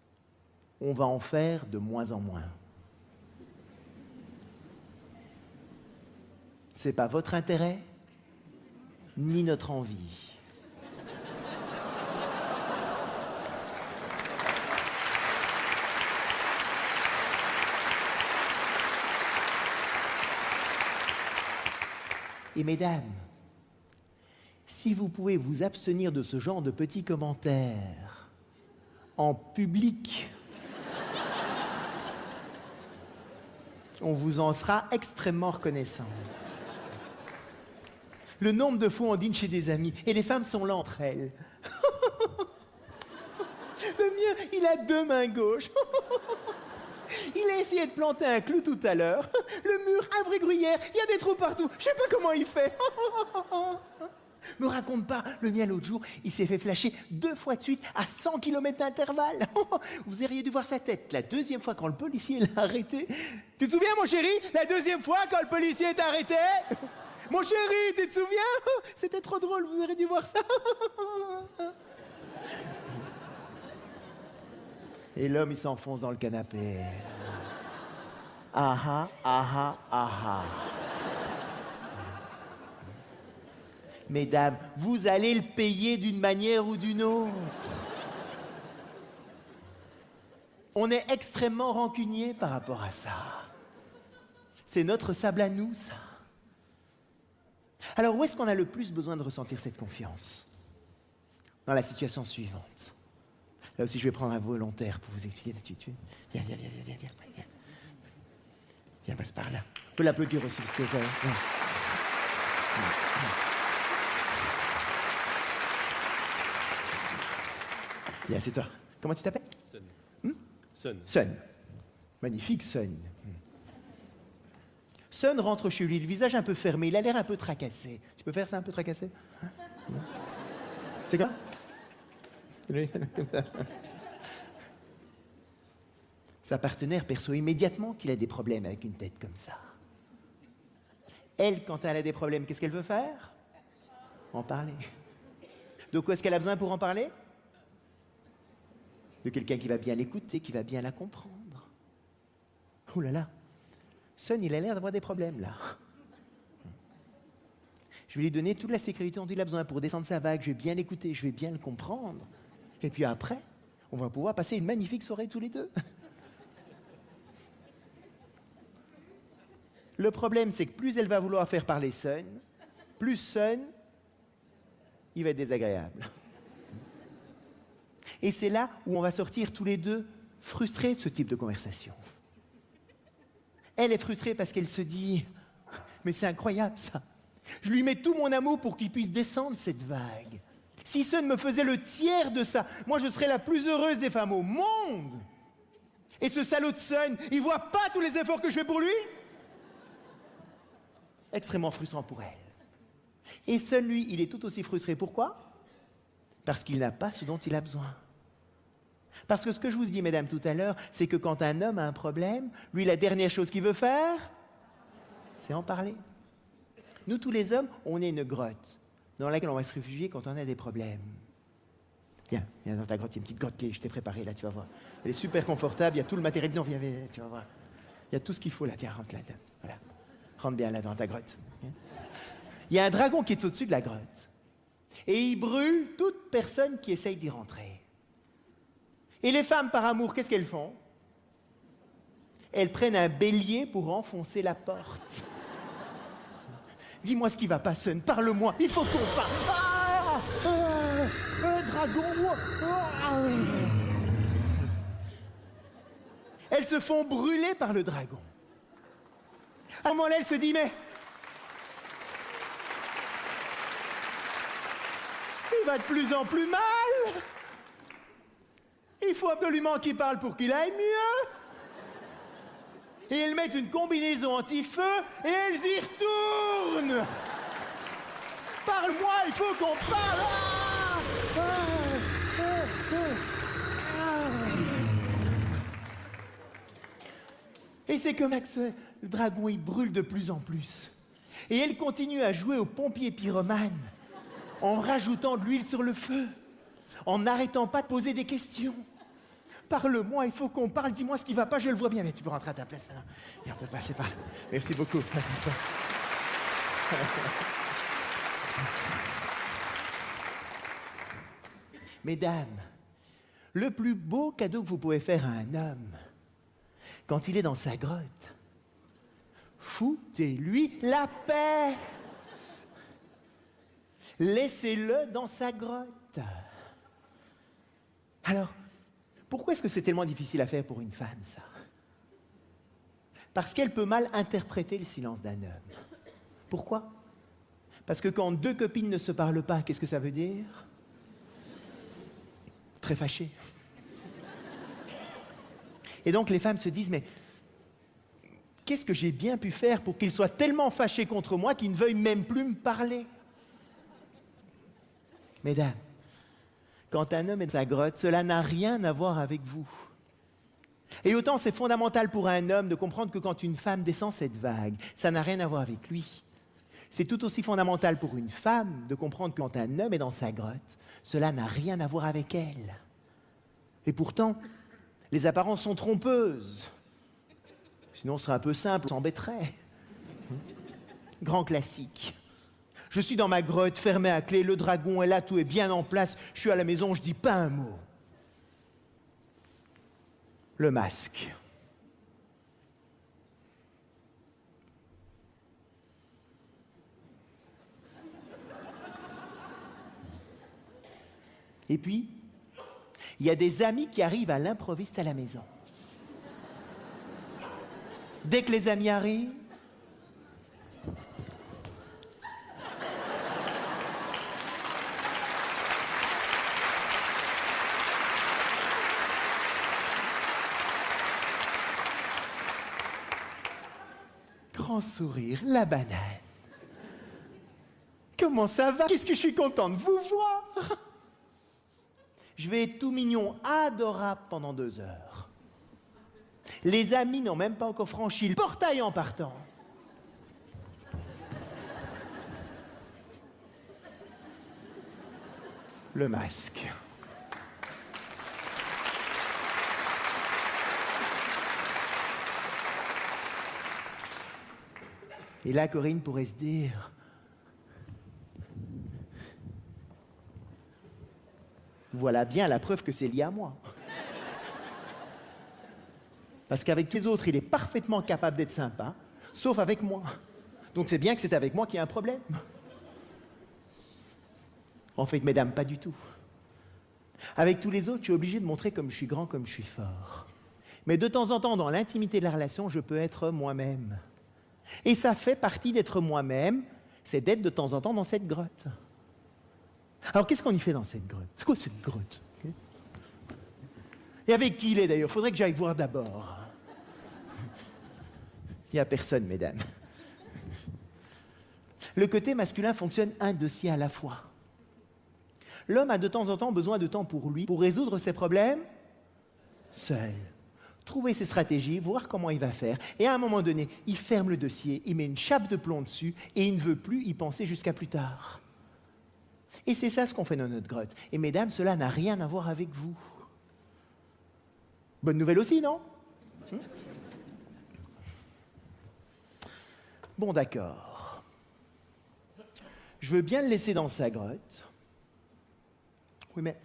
On va en faire de moins en moins. Ce n'est pas votre intérêt, ni notre envie. Et mesdames, si vous pouvez vous abstenir de ce genre de petits commentaires en public, on vous en sera extrêmement reconnaissant. Le nombre de fois on dîne chez des amis, et les femmes sont là entre elles. Le mien, il a 2 mains gauches. Il a essayé de planter un clou tout à l'heure. Le mur, un vrai gruyère, il y a des trous partout. Je sais pas comment il fait. Me raconte pas, le mien l'autre jour, il s'est fait flasher 2 fois de suite à 100 km d'intervalle. Vous auriez dû voir sa tête. La 2e fois quand le policier l'a arrêté. Tu te souviens, mon chéri, la 2e fois quand le policier t'a arrêté? Mon chéri, tu te souviens? C'était trop drôle, vous auriez dû voir ça. Et l'homme, il s'enfonce dans le canapé. Ah ah, ah ah, ah. Mesdames, vous allez le payer d'une manière ou d'une autre. On est extrêmement rancunier par rapport à ça. C'est notre sable à nous, ça. Alors, où est-ce qu'on a le plus besoin de ressentir cette confiance? Dans la situation suivante. Là aussi, je vais prendre un volontaire pour vous expliquer l'attitude. Viens. Viens, passe par là. On peut l'applaudir aussi, parce que ça... Viens, c'est toi. Comment tu t'appelles? Sun. Sun. Magnifique, Sun. Sun rentre chez lui, le visage un peu fermé, il a l'air un peu tracassé. Tu peux faire ça un peu tracassé? C'est quoi? Sa partenaire perçoit immédiatement qu'il a des problèmes avec une tête comme ça. Elle, quand elle a des problèmes, qu'est-ce qu'elle veut faire? En parler. De quoi est-ce qu'elle a besoin pour en parler? De quelqu'un qui va bien l'écouter, qui va bien la comprendre. Oh là là, Sun, il a l'air d'avoir des problèmes là. Je vais lui donner toute la sécurité dont il a besoin pour descendre sa vague, je vais bien l'écouter, je vais bien le comprendre. Et puis après, on va pouvoir passer une magnifique soirée tous les deux. Le problème, c'est que plus elle va vouloir faire parler Sun, plus Sun, il va être désagréable. Et c'est là où on va sortir tous les deux frustrés de ce type de conversation. Elle est frustrée parce qu'elle se dit « Mais c'est incroyable ça. Je lui mets tout mon amour pour qu'il puisse descendre cette vague. Si Sun me faisait le tiers de ça, moi je serais la plus heureuse des femmes au monde. Et ce salaud de Sun, il voit pas tous les efforts que je fais pour lui ?» Extrêmement frustrant pour elle. Et Sun, lui, il est tout aussi frustré. Pourquoi? Parce qu'il n'a pas ce dont il a besoin. Parce que ce que je vous dis, mesdames, tout à l'heure, c'est que quand un homme a un problème, lui, la dernière chose qu'il veut faire, c'est en parler. Nous, tous les hommes, on est une grotte dans laquelle on va se réfugier quand on a des problèmes. Viens dans ta grotte, il y a une petite grotte que je t'ai préparée, là, tu vas voir. Elle est super confortable, il y a tout le matériel. Non, viens, tu vas voir. Il y a tout ce qu'il faut, là. Tiens, rentre là. Voilà. Rentre bien, là, dans ta grotte. Il y a un dragon qui est au-dessus de la grotte. Et il brûle toute personne qui essaye d'y rentrer. Et les femmes, par amour, qu'est-ce qu'elles font? Elles prennent un bélier pour enfoncer la porte. Dis-moi ce qui va pas, Sun, parle-moi, il faut qu'on parle. Un dragon. Elles se font brûler par le dragon. À un moment-là, elle se dit, mais... va de plus en plus mal. Il faut absolument qu'il parle pour qu'il aille mieux. Et elles mettent une combinaison anti-feu et elles y retournent. Parle-moi, il faut qu'on parle. Et c'est comme ça que le dragon, il brûle de plus en plus. Et elle continue à jouer au pompier pyromane en rajoutant de l'huile sur le feu, en n'arrêtant pas de poser des questions. Parle-moi, il faut qu'on parle, dis-moi ce qui va pas, je le vois bien. Mais tu peux rentrer à ta place maintenant. Et on peut passer par là. Merci beaucoup. Mesdames, le plus beau cadeau que vous pouvez faire à un homme, quand il est dans sa grotte, foutez-lui la paix. Laissez-le dans sa grotte. Alors, pourquoi est-ce que c'est tellement difficile à faire pour une femme, ça? Parce qu'elle peut mal interpréter le silence d'un homme. Pourquoi? Parce que quand deux copines ne se parlent pas, qu'est-ce que ça veut dire? Très fâché. Et donc les femmes se disent, mais qu'est-ce que j'ai bien pu faire pour qu'il soit tellement fâché contre moi qu'il ne veuille même plus me parler? Mesdames, quand un homme est dans sa grotte, cela n'a rien à voir avec vous. Et autant c'est fondamental pour un homme de comprendre que quand une femme descend cette vague, ça n'a rien à voir avec lui. C'est tout aussi fondamental pour une femme de comprendre que quand un homme est dans sa grotte, cela n'a rien à voir avec elle. Et pourtant, les apparences sont trompeuses. Sinon, ce serait un peu simple, on s'embêterait. Grand classique. Je suis dans ma grotte, fermée à clé, le dragon est là, tout est bien en place, je suis à la maison, je dis pas un mot. Le masque. Et puis, il y a des amis qui arrivent à l'improviste à la maison. Dès que les amis arrivent, grand sourire, la banane. Comment ça va? Qu'est-ce que je suis content de vous voir? Je vais être tout mignon, adorable pendant 2 heures. Les amis n'ont même pas encore franchi le portail en partant. Le masque. Et là, Corinne pourrait se dire... Voilà bien la preuve que c'est lié à moi. Parce qu'avec tous les autres, il est parfaitement capable d'être sympa, sauf avec moi. Donc c'est bien que c'est avec moi qu'il y a un problème. En fait, mesdames, pas du tout. Avec tous les autres, je suis obligé de montrer comme je suis grand, comme je suis fort. Mais de temps en temps, dans l'intimité de la relation, je peux être moi-même. Et ça fait partie d'être moi-même, c'est d'être de temps en temps dans cette grotte. Alors, qu'est-ce qu'on y fait dans cette grotte? C'est quoi cette grotte? Et avec qui il est d'ailleurs? Faudrait que j'aille voir d'abord. Il n'y a personne, mesdames. Le côté masculin fonctionne un dossier à la fois. L'homme a de temps en temps besoin de temps pour lui, pour résoudre ses problèmes seul. Trouver ses stratégies, voir comment il va faire. Et à un moment donné, il ferme le dossier, il met une chape de plomb dessus et il ne veut plus y penser jusqu'à plus tard. Et c'est ça ce qu'on fait dans notre grotte. Et mesdames, cela n'a rien à voir avec vous. Bonne nouvelle aussi, non? Bon, d'accord. Je veux bien le laisser dans sa grotte. Oui, mais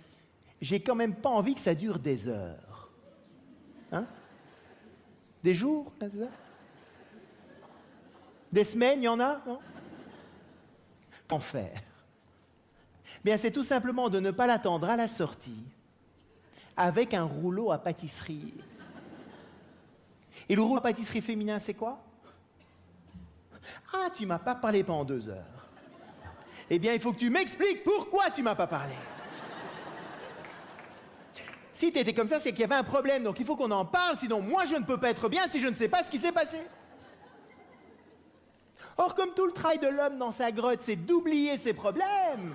j'ai quand même pas envie que ça dure des heures. Hein? Des jours, c'est ça? Des semaines, il y en a, non? Qu'en faire? Bien, c'est tout simplement de ne pas l'attendre à la sortie avec un rouleau à pâtisserie. Et le rouleau à pâtisserie féminin, c'est quoi? Ah, tu m'as pas parlé pendant 2 heures. Eh bien, il faut que tu m'expliques pourquoi tu m'as pas parlé. Si t'étais comme ça, c'est qu'il y avait un problème, donc il faut qu'on en parle, sinon moi je ne peux pas être bien si je ne sais pas ce qui s'est passé. Or, comme tout le travail de l'homme dans sa grotte, c'est d'oublier ses problèmes,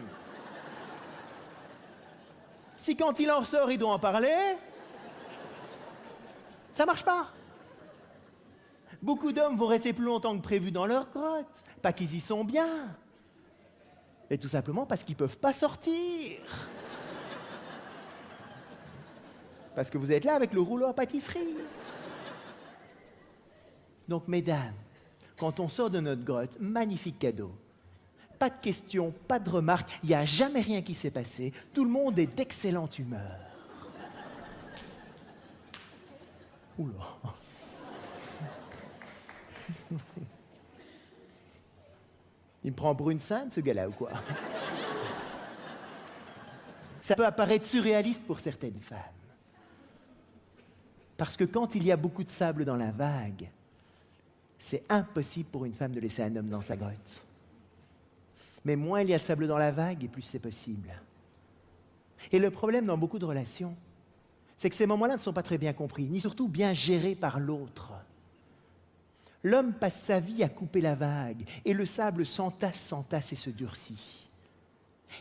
si quand il en ressort, il doit en parler, ça marche pas. Beaucoup d'hommes vont rester plus longtemps que prévu dans leur grotte, pas qu'ils y sont bien, mais tout simplement parce qu'ils peuvent pas sortir. Parce que vous êtes là avec le rouleau à pâtisserie. Donc, mesdames, quand on sort de notre grotte, magnifique cadeau. Pas de questions, pas de remarques, il n'y a jamais rien qui s'est passé. Tout le monde est d'excellente humeur. Oula. Il me prend pour une sainte, ce gars-là, ou quoi? Ça peut apparaître surréaliste pour certaines femmes. Parce que quand il y a beaucoup de sable dans la vague, c'est impossible pour une femme de laisser un homme dans sa grotte. Mais moins il y a de sable dans la vague, et plus c'est possible. Et le problème dans beaucoup de relations, c'est que ces moments-là ne sont pas très bien compris, ni surtout bien gérés par l'autre. L'homme passe sa vie à couper la vague, et le sable s'entasse et se durcit.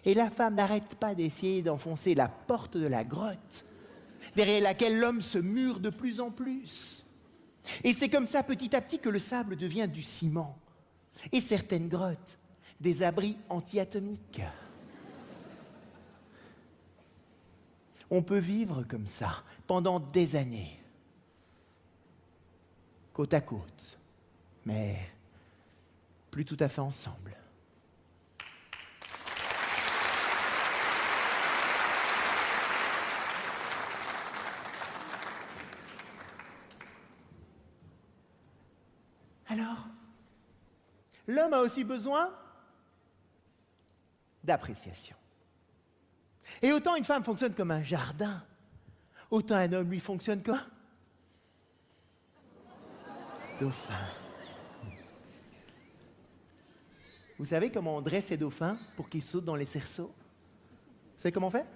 Et la femme n'arrête pas d'essayer d'enfoncer la porte de la grotte, derrière laquelle l'homme se mure de plus en plus. Et c'est comme ça, petit à petit, que le sable devient du ciment. Et certaines grottes, des abris anti-atomiques. On peut vivre comme ça pendant des années, côte à côte, mais plus tout à fait ensemble. Alors, l'homme a aussi besoin d'appréciation. Et autant une femme fonctionne comme un jardin, autant un homme, lui, fonctionne comme un dauphin. Vous savez comment on dresse ces dauphins pour qu'ils sautent dans les cerceaux? Vous savez comment on fait?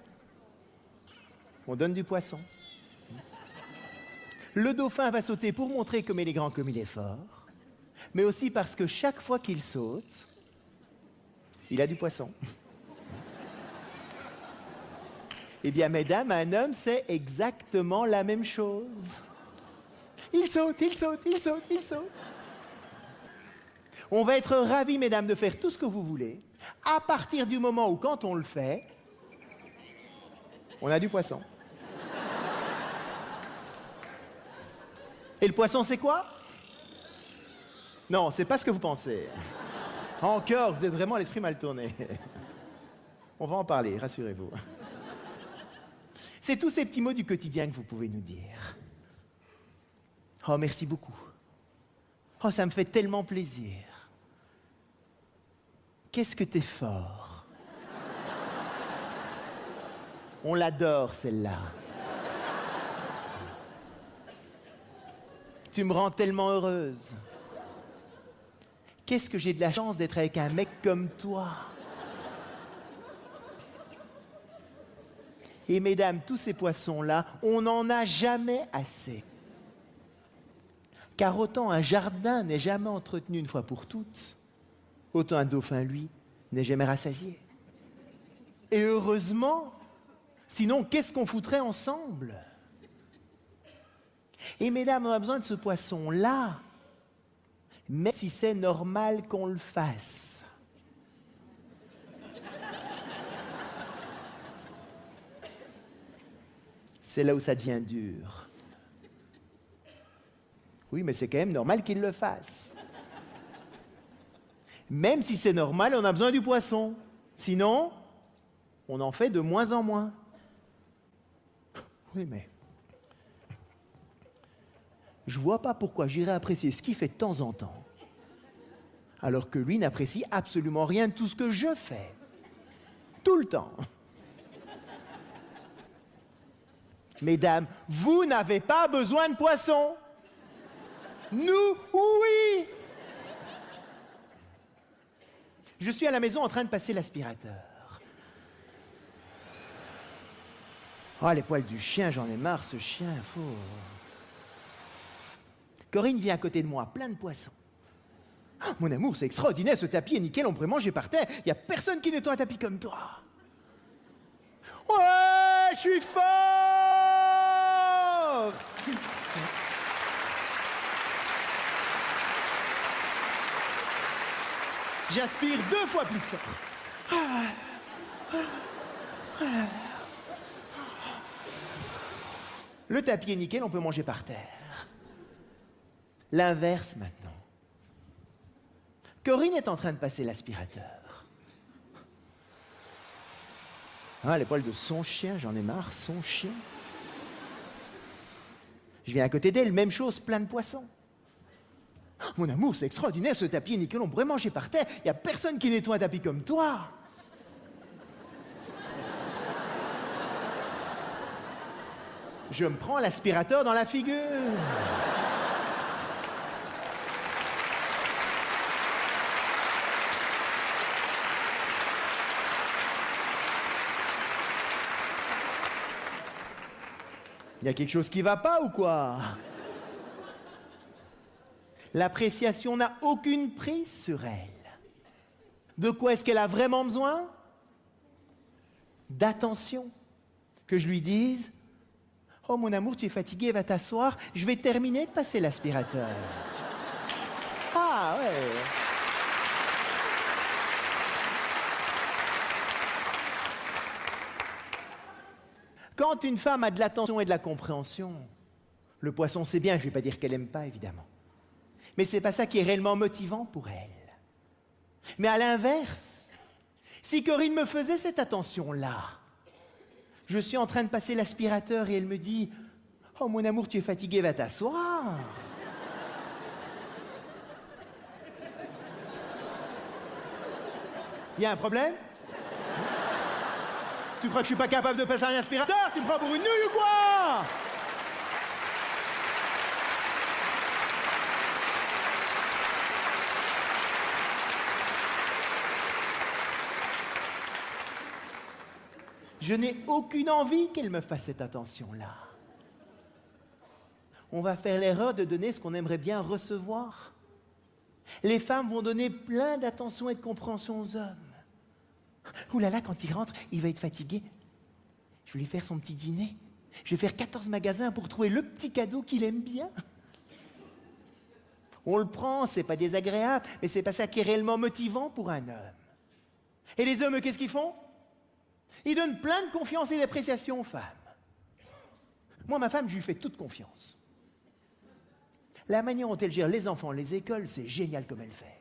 On donne du poisson. Le dauphin va sauter pour montrer comme il est grand, comme il est fort, mais aussi parce que chaque fois qu'il saute, il a du poisson. Eh bien, mesdames, un homme, c'est exactement la même chose. Il saute, il saute, il saute, il saute. On va être ravis, mesdames, de faire tout ce que vous voulez, à partir du moment où, quand on le fait, on a du poisson. Et le poisson, c'est quoi? Non, c'est pas ce que vous pensez. Encore, vous êtes vraiment à l'esprit mal tourné. On va en parler, rassurez-vous. C'est tous ces petits mots du quotidien que vous pouvez nous dire. Oh, merci beaucoup. Oh, ça me fait tellement plaisir. Qu'est-ce que t'es fort. On l'adore, celle-là. Tu me rends tellement heureuse. Qu'est-ce que j'ai de la chance d'être avec un mec comme toi. Et mesdames, tous ces poissons-là, on n'en a jamais assez. Car autant un jardin n'est jamais entretenu une fois pour toutes, autant un dauphin, lui, n'est jamais rassasié. Et heureusement, sinon, qu'est-ce qu'on foutrait ensemble? Et mesdames, on a besoin de ce poisson-là, même si c'est normal qu'on le fasse. C'est là où ça devient dur. Oui, mais c'est quand même normal qu'il le fasse. Même si c'est normal, on a besoin du poisson. Sinon, on en fait de moins en moins. Oui, mais je vois pas pourquoi j'irais apprécier ce qu'il fait de temps en temps, alors que lui n'apprécie absolument rien de tout ce que je fais. Tout le temps. Mesdames, vous n'avez pas besoin de poisson. Nous, oui. Je suis à la maison en train de passer l'aspirateur. Oh, les poils du chien, j'en ai marre, ce chien, fou. Corinne vient à côté de moi, plein de poissons. Oh, mon amour, c'est extraordinaire, ce tapis est nickel, on pourrait manger par terre. Il n'y a personne qui nettoie un tapis comme toi. Ouais, je suis fort! J'aspire 2 fois plus fort. Le tapis est nickel, on peut manger par terre. L'inverse maintenant. Corinne est en train de passer l'aspirateur. Ah, les poils de son chien, j'en ai marre, son chien. Je viens à côté d'elle, même chose, plein de poissons. Mon amour, c'est extraordinaire, ce tapis est nickel, on pourrait manger par terre. Il n'y a personne qui nettoie un tapis comme toi. Je me prends l'aspirateur dans la figure. Il y a quelque chose qui va pas ou quoi? L'appréciation n'a aucune prise sur elle. De quoi est-ce qu'elle a vraiment besoin? D'attention. Que je lui dise: oh mon amour, tu es fatigué, va t'asseoir, je vais terminer de passer l'aspirateur. Ah ouais. Quand une femme a de l'attention et de la compréhension, le poisson c'est bien, je ne vais pas dire qu'elle n'aime pas évidemment. Mais ce n'est pas ça qui est réellement motivant pour elle. Mais à l'inverse, si Corinne me faisait cette attention-là, je suis en train de passer l'aspirateur et elle me dit: oh mon amour, tu es fatigué, va t'asseoir. Il y a un problème? Tu crois que je suis pas capable de passer un aspirateur? Tu me prends pour une nouille ou quoi? Je n'ai aucune envie qu'elle me fasse cette attention-là. On va faire l'erreur de donner ce qu'on aimerait bien recevoir. Les femmes vont donner plein d'attention et de compréhension aux hommes. Ouh là là, quand il rentre, il va être fatigué. Je vais lui faire son petit dîner. Je vais faire 14 magasins pour trouver le petit cadeau qu'il aime bien. On le prend, c'est pas désagréable, mais c'est pas ça qui est réellement motivant pour un homme. Et les hommes, qu'est-ce qu'ils font? Ils donnent plein de confiance et d'appréciation aux femmes. Moi, ma femme, je lui fais toute confiance. La manière dont elle gère les enfants, les écoles, c'est génial comme elle fait.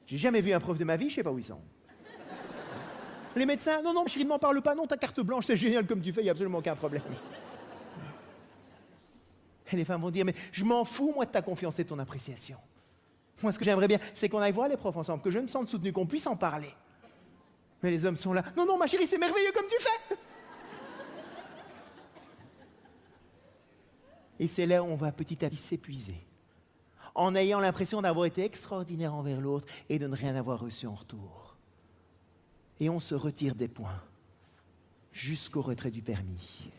J'ai jamais vu un prof de ma vie, je sais pas où ils sont. Les médecins, non, non, chérie, ne m'en parle pas, non, ta carte blanche, c'est génial comme tu fais, il n'y a absolument aucun problème. Et les femmes vont dire: mais je m'en fous, moi, de ta confiance et de ton appréciation. Moi, ce que j'aimerais bien, c'est qu'on aille voir les profs ensemble, que je me sente soutenu, qu'on puisse en parler. Mais les hommes sont là: non, non, ma chérie, c'est merveilleux comme tu fais. Et c'est là où on va petit à petit s'épuiser, en ayant l'impression d'avoir été extraordinaire envers l'autre et de ne rien avoir reçu en retour. Et on se retire des points, jusqu'au retrait du permis.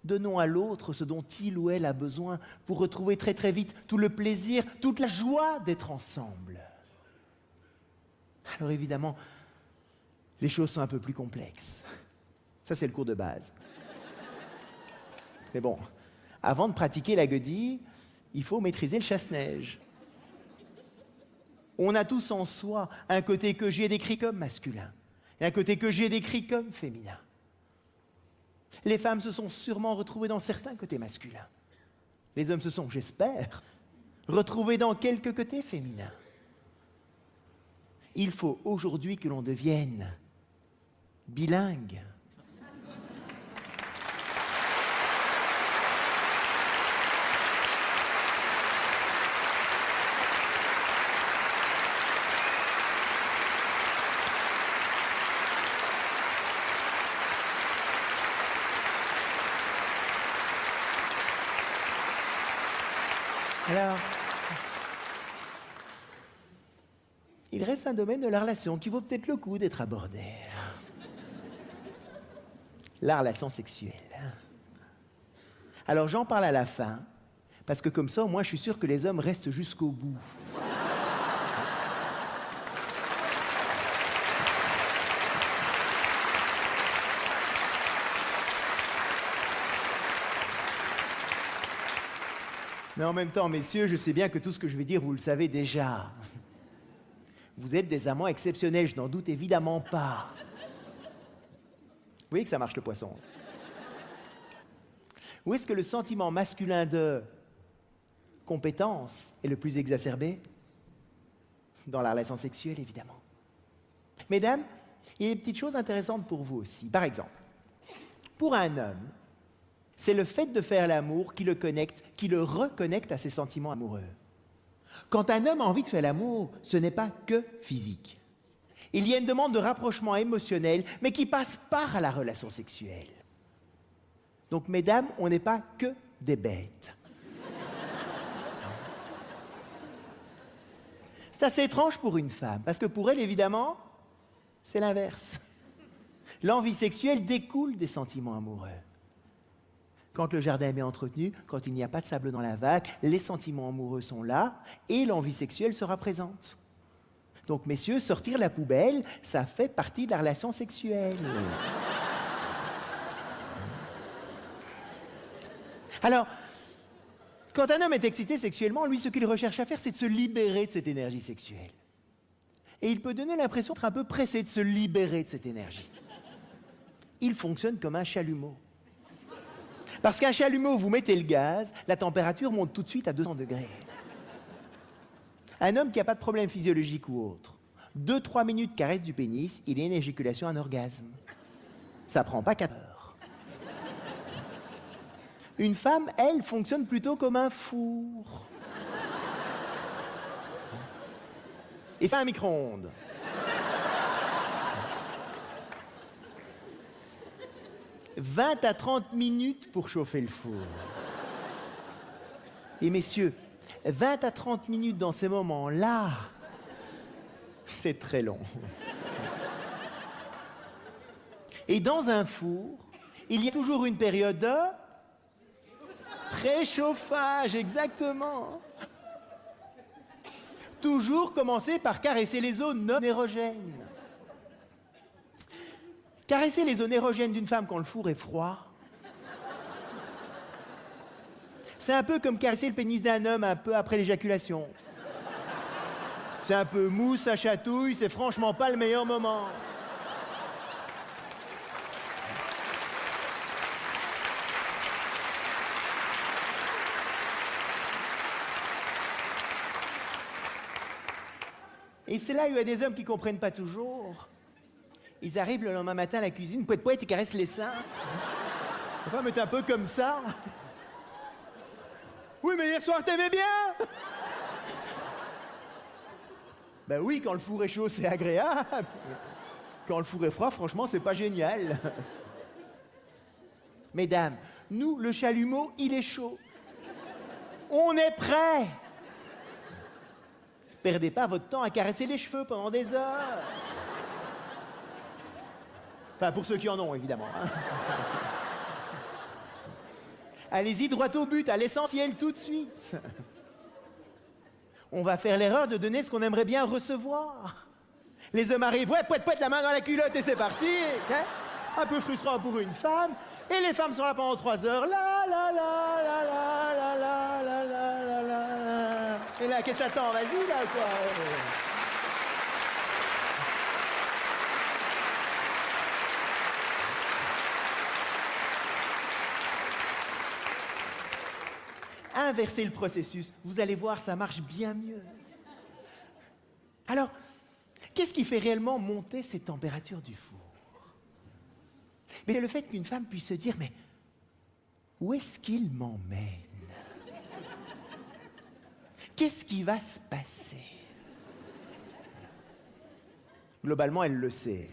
Donnons à l'autre ce dont il ou elle a besoin pour retrouver très très vite tout le plaisir, toute la joie d'être ensemble. Alors évidemment, les choses sont un peu plus complexes. Ça, c'est le cours de base. Mais bon, avant de pratiquer la guenille, il faut maîtriser le chasse-neige. On a tous en soi un côté que j'ai décrit comme masculin et un côté que j'ai décrit comme féminin. Les femmes se sont sûrement retrouvées dans certains côtés masculins. Les hommes se sont, j'espère, retrouvés dans quelques côtés féminins. Il faut aujourd'hui que l'on devienne bilingue. Alors, il reste un domaine de la relation qui vaut peut-être le coup d'être abordé. La relation sexuelle. Alors j'en parle à la fin, parce que comme ça, moi, je suis sûr que les hommes restent jusqu'au bout. Mais en même temps, messieurs, je sais bien que tout ce que je vais dire, vous le savez déjà. Vous êtes des amants exceptionnels, je n'en doute évidemment pas. Vous voyez que ça marche le poisson. Où est-ce que le sentiment masculin de compétence est le plus exacerbé? Dans la relation sexuelle, évidemment. Mesdames, il y a des petites choses intéressantes pour vous aussi. Par exemple, pour un homme, c'est le fait de faire l'amour qui le connecte, qui le reconnecte à ses sentiments amoureux. Quand un homme a envie de faire l'amour, ce n'est pas que physique. Il y a une demande de rapprochement émotionnel, mais qui passe par la relation sexuelle. Donc, mesdames, on n'est pas que des bêtes. C'est assez étrange pour une femme, parce que pour elle, évidemment, c'est l'inverse. L'envie sexuelle découle des sentiments amoureux. Quand le jardin est bien entretenu, quand il n'y a pas de sable dans la vague, les sentiments amoureux sont là et l'envie sexuelle sera présente. Donc, messieurs, sortir la poubelle, ça fait partie de la relation sexuelle. Alors, quand un homme est excité sexuellement, lui, ce qu'il recherche à faire, c'est de se libérer de cette énergie sexuelle. Et il peut donner l'impression d'être un peu pressé de se libérer de cette énergie. Il fonctionne comme un chalumeau. Parce qu'un chalumeau, vous mettez le gaz, la température monte tout de suite à 200 degrés. Un homme qui n'a pas de problème physiologique ou autre, 2-3 minutes caresse du pénis, il a une éjaculation, un orgasme. Ça prend pas 4 heures. Une femme, elle, fonctionne plutôt comme un four. Et c'est un micro-ondes. « 20 à 30 minutes pour chauffer le four. » Et messieurs, 20 à 30 minutes dans ces moments-là, c'est très long. Et dans un four, il y a toujours une période de préchauffage, exactement. Toujours commencer par caresser les zones non érogènes. Caresser les zones érogènes d'une femme quand le four est froid, c'est un peu comme caresser le pénis d'un homme un peu après l'éjaculation. C'est un peu mou, ça chatouille, c'est franchement pas le meilleur moment. Et c'est là où il y a des hommes qui ne comprennent pas toujours. Ils arrivent le lendemain matin à la cuisine, poète, ils caressent les seins. La femme est un peu comme ça. Oui, mais hier soir, t'aimais bien. Ben oui, quand le four est chaud, c'est agréable. Quand le four est froid, franchement, c'est pas génial. Mesdames, nous, le chalumeau, il est chaud. On est prêts. Perdez pas votre temps à caresser les cheveux pendant des heures. Enfin, pour ceux qui en ont, évidemment. Allez-y droit au but, à l'essentiel tout de suite. On va faire l'erreur de donner ce qu'on aimerait bien recevoir. Les hommes arrivent, ouais, poète, la main dans la culotte et c'est parti. Hein? Un peu frustrant pour une femme. Et les femmes sont là pendant 3 heures. La la la la la la la la la la. Et là, qu'est-ce que t'attends? Vas-y, là, quoi. Inversez le processus, vous allez voir, ça marche bien mieux. Alors, qu'est-ce qui fait réellement monter ces températures du four? Mais c'est le fait qu'une femme puisse se dire, mais où est-ce qu'il m'emmène? Qu'est-ce qui va se passer? Globalement, elle le sait.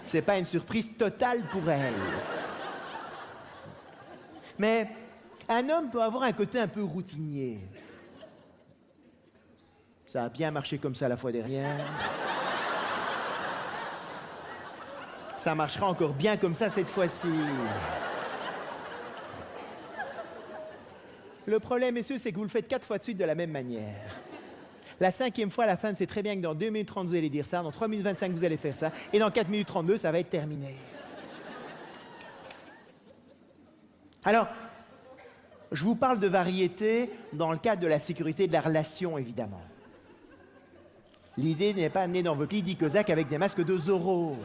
C'est pas une surprise totale pour elle. Mais un homme peut avoir un côté un peu routinier. Ça a bien marché comme ça la fois dernière. Ça marchera encore bien comme ça cette fois-ci. Le problème, messieurs, c'est que vous le faites 4 fois de suite de la même manière. La 5e fois, la femme sait très bien que dans 2 minutes 30, vous allez dire ça, dans 3 minutes 25, vous allez faire ça, et dans 4 minutes 32, ça va être terminé. Alors, je vous parle de variété dans le cadre de la sécurité de la relation, évidemment. L'idée n'est pas née dans votre lit d'Icosac avec des masques de Zorro.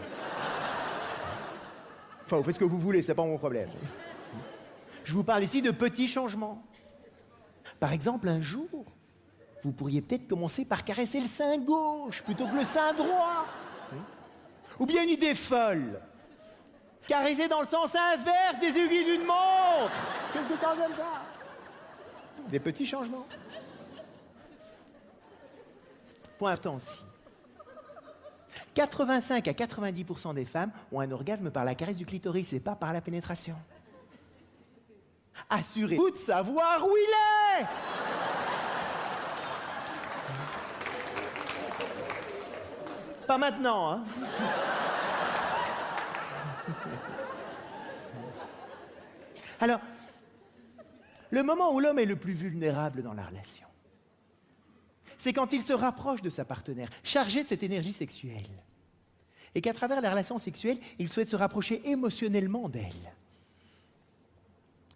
Enfin, vous faites ce que vous voulez, c'est pas mon problème. Je vous parle ici de petits changements. Par exemple, un jour, vous pourriez peut-être commencer par caresser le sein gauche plutôt que le sein droit. Ou bien une idée folle. Caresser dans le sens inverse des aiguilles d'une montre. Quelque chose comme ça. Des petits changements. Point important aussi. 85 à 90% des femmes ont un orgasme par la caresse du clitoris et pas par la pénétration. Assurez-vous de savoir où il est. Pas maintenant, hein. Alors, le moment où l'homme est le plus vulnérable dans la relation, c'est quand il se rapproche de sa partenaire, chargé de cette énergie sexuelle, et qu'à travers la relation sexuelle, il souhaite se rapprocher émotionnellement d'elle.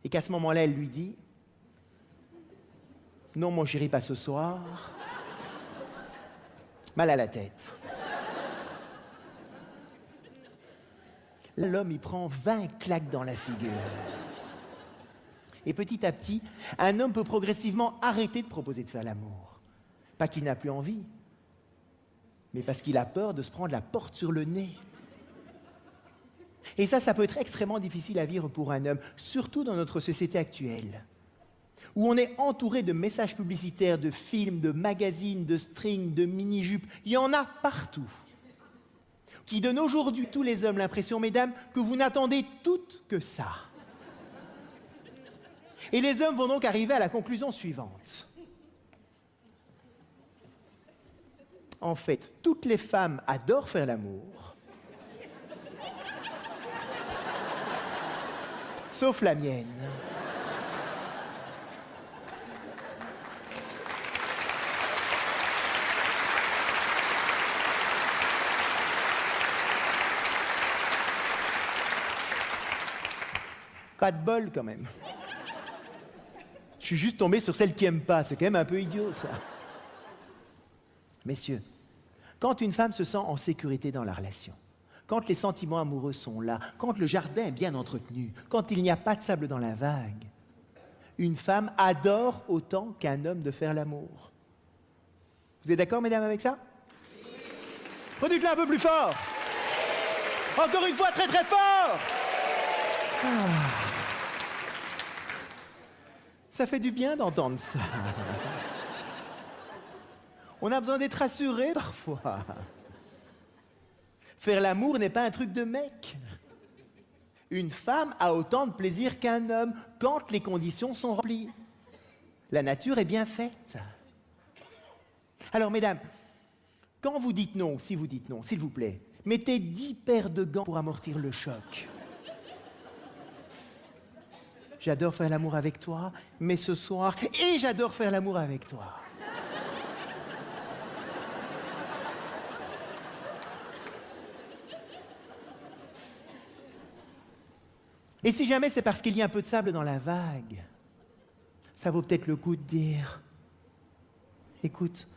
Et qu'à ce moment-là, elle lui dit « Non, mon chéri, pas ce soir. Mal à la tête. » Là, l'homme, il prend 20 claques dans la figure. Et petit à petit, un homme peut progressivement arrêter de proposer de faire l'amour. Pas qu'il n'a plus envie, mais parce qu'il a peur de se prendre la porte sur le nez. Et ça peut être extrêmement difficile à vivre pour un homme, surtout dans notre société actuelle, où on est entouré de messages publicitaires, de films, de magazines, de strings, de mini-jupes. Il y en a partout, qui donnent aujourd'hui tous les hommes l'impression, mesdames, que vous n'attendez toutes que ça. Et les hommes vont donc arriver à la conclusion suivante. En fait, toutes les femmes adorent faire l'amour, sauf la mienne. Pas de bol, quand même. Je suis juste tombé sur celle qui aime pas. C'est quand même un peu idiot, ça. Messieurs, quand une femme se sent en sécurité dans la relation, quand les sentiments amoureux sont là, quand le jardin est bien entretenu, quand il n'y a pas de sable dans la vague, une femme adore autant qu'un homme de faire l'amour. Vous êtes d'accord, mesdames, avec ça? Redites-le un peu plus fort. Encore une fois, très très fort. Ça fait du bien d'entendre ça. On a besoin d'être rassuré parfois. Faire l'amour n'est pas un truc de mec. Une femme a autant de plaisir qu'un homme quand les conditions sont remplies. La nature est bien faite. Alors, mesdames, quand vous dites non, si vous dites non, s'il vous plaît, mettez 10 paires de gants pour amortir le choc. J'adore faire l'amour avec toi, mais ce soir, et j'adore faire l'amour avec toi. Et si jamais c'est parce qu'il y a un peu de sable dans la vague, ça vaut peut-être le coup de dire « Écoute,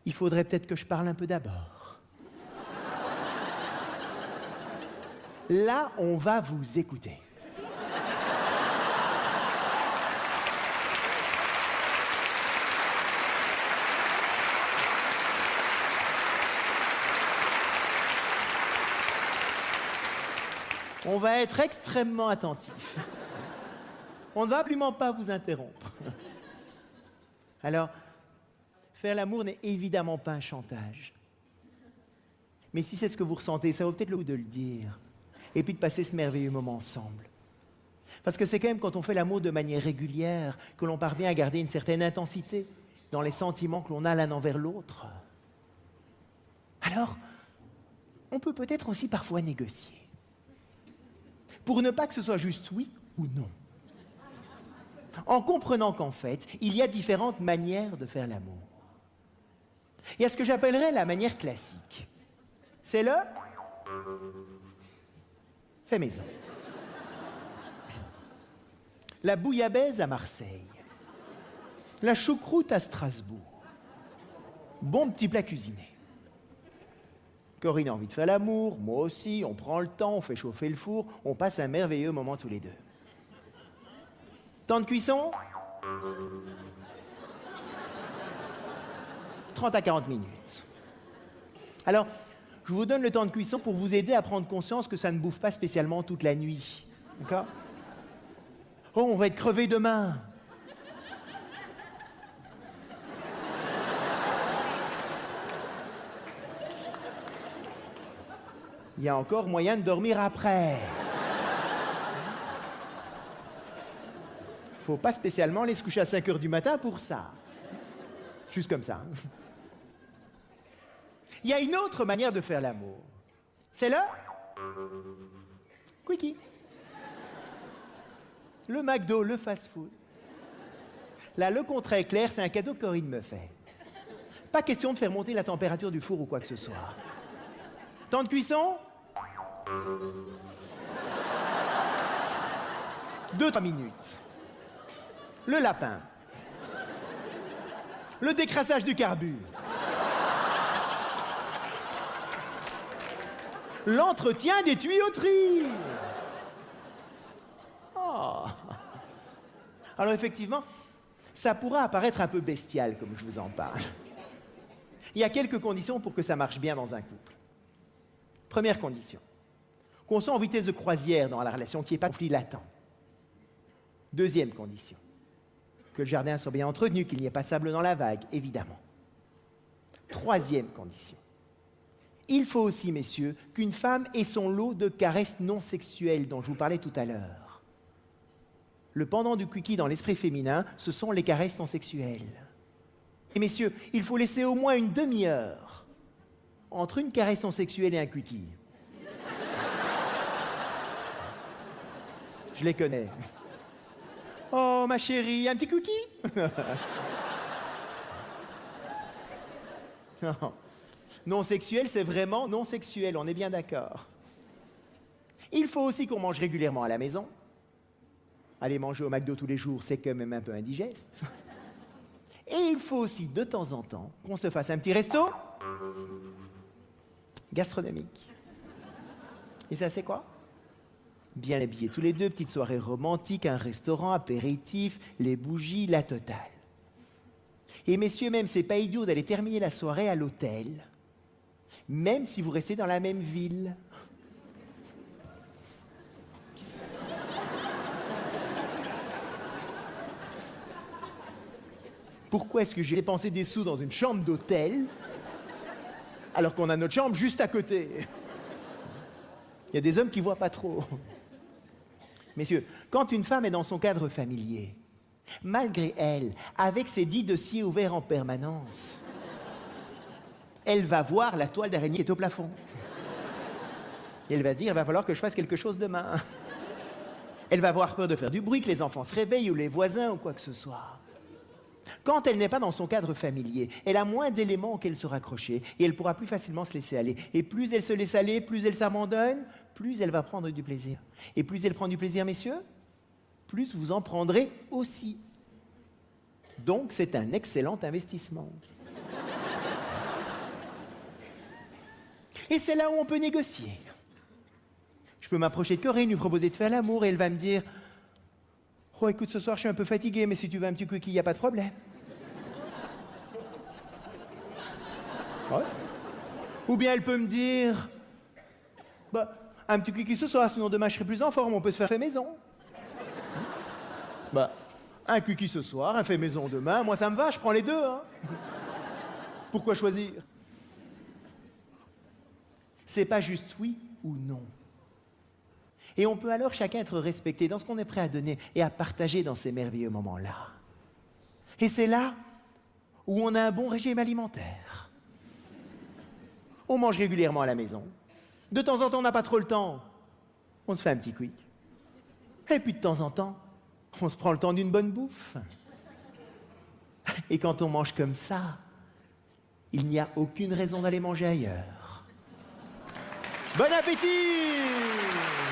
il faudrait peut-être que je parle un peu d'abord. » Là, on va vous écouter. On va être extrêmement attentif. On ne va absolument pas vous interrompre. Alors, faire l'amour n'est évidemment pas un chantage. Mais si c'est ce que vous ressentez, ça vaut peut-être le coup de le dire. Et puis de passer ce merveilleux moment ensemble. Parce que c'est quand même quand on fait l'amour de manière régulière que l'on parvient à garder une certaine intensité dans les sentiments que l'on a l'un envers l'autre. Alors, on peut peut-être aussi parfois négocier, pour ne pas que ce soit juste oui ou non, en comprenant qu'en fait, il y a différentes manières de faire l'amour. Il y a ce que j'appellerais la manière classique. C'est le fait maison. La bouillabaisse à Marseille. La choucroute à Strasbourg. Bon petit plat cuisiné. Corinne a envie de faire l'amour, moi aussi, on prend le temps, on fait chauffer le four, on passe un merveilleux moment tous les deux. Temps de cuisson 30 à 40 minutes. Alors, je vous donne le temps de cuisson pour vous aider à prendre conscience que ça ne bouffe pas spécialement toute la nuit. D'accord? Oh, on va être crevé demain. Il y a encore moyen de dormir après. Faut pas spécialement aller se coucher à 5 heures du matin pour ça. Juste comme ça. Il y a une autre manière de faire l'amour. C'est le quickie. Le McDo, le fast-food. Là, le contrat est clair, c'est un cadeau que Corinne me fait. Pas question de faire monter la température du four ou quoi que ce soit. Temps de cuisson 2-3 minutes. Le lapin. Le décrassage du carbu. L'entretien des tuyauteries. Oh. Alors effectivement, ça pourra apparaître un peu bestial comme je vous en parle. Il y a quelques conditions pour que ça marche bien dans un couple. Première condition, qu'on soit en vitesse de croisière dans la relation, qu'il n'y ait pas de conflit latent. Deuxième condition, que le jardin soit bien entretenu, qu'il n'y ait pas de sable dans la vague, évidemment. Troisième condition, il faut aussi, messieurs, qu'une femme ait son lot de caresses non sexuelles dont je vous parlais tout à l'heure. Le pendant du quickie dans l'esprit féminin, ce sont les caresses non sexuelles. Et messieurs, il faut laisser au moins une demi-heure entre une caresse non sexuelle et un quickie. Je les connais. Oh, ma chérie, un petit cookie? Non. Non sexuel, c'est vraiment non sexuel, on est bien d'accord. Il faut aussi qu'on mange régulièrement à la maison. Aller manger au McDo tous les jours, c'est quand même un peu indigeste. Et il faut aussi, de temps en temps, qu'on se fasse un petit resto gastronomique. Et ça, c'est quoi? Bien habillés tous les deux, petite soirée romantique, un restaurant, apéritif, les bougies, la totale. Et messieurs, même, c'est pas idiot d'aller terminer la soirée à l'hôtel, même si vous restez dans la même ville. Pourquoi est-ce que j'ai dépensé des sous dans une chambre d'hôtel alors qu'on a notre chambre juste à côté? Il y a des hommes qui voient pas trop. Messieurs, quand une femme est dans son cadre familier, malgré elle, avec ses 10 dossiers ouverts en permanence, elle va voir la toile d'araignée qui est au plafond. Et elle va se dire, il va falloir que je fasse quelque chose demain. Elle va avoir peur de faire du bruit, que les enfants se réveillent ou les voisins ou quoi que ce soit. Quand elle n'est pas dans son cadre familier, elle a moins d'éléments auxquels se raccrocher et elle pourra plus facilement se laisser aller. Et plus elle se laisse aller, plus elle s'abandonne, plus elle va prendre du plaisir. Et plus elle prend du plaisir, messieurs, plus vous en prendrez aussi. Donc, c'est un excellent investissement. Et c'est là où on peut négocier. Je peux m'approcher de Corinne, lui proposer de faire l'amour et elle va me dire « Oh, écoute, ce soir, je suis un peu fatigué, mais si tu veux un petit cookie, il n'y a pas de problème. » Ouais. Ou bien elle peut me dire « Bah, un petit cookie ce soir, sinon demain, je serai plus en forme, on peut se faire fait maison. » Bah, un cookie ce soir, un fait maison demain, moi ça me va, je prends les deux. Hein. Pourquoi choisir? C'est pas juste oui ou non. Et on peut alors chacun être respecté dans ce qu'on est prêt à donner et à partager dans ces merveilleux moments-là. Et c'est là où on a un bon régime alimentaire. On mange régulièrement à la maison. De temps en temps, on n'a pas trop le temps. On se fait un petit quick. Et puis de temps en temps, on se prend le temps d'une bonne bouffe. Et quand on mange comme ça, il n'y a aucune raison d'aller manger ailleurs. Bon appétit!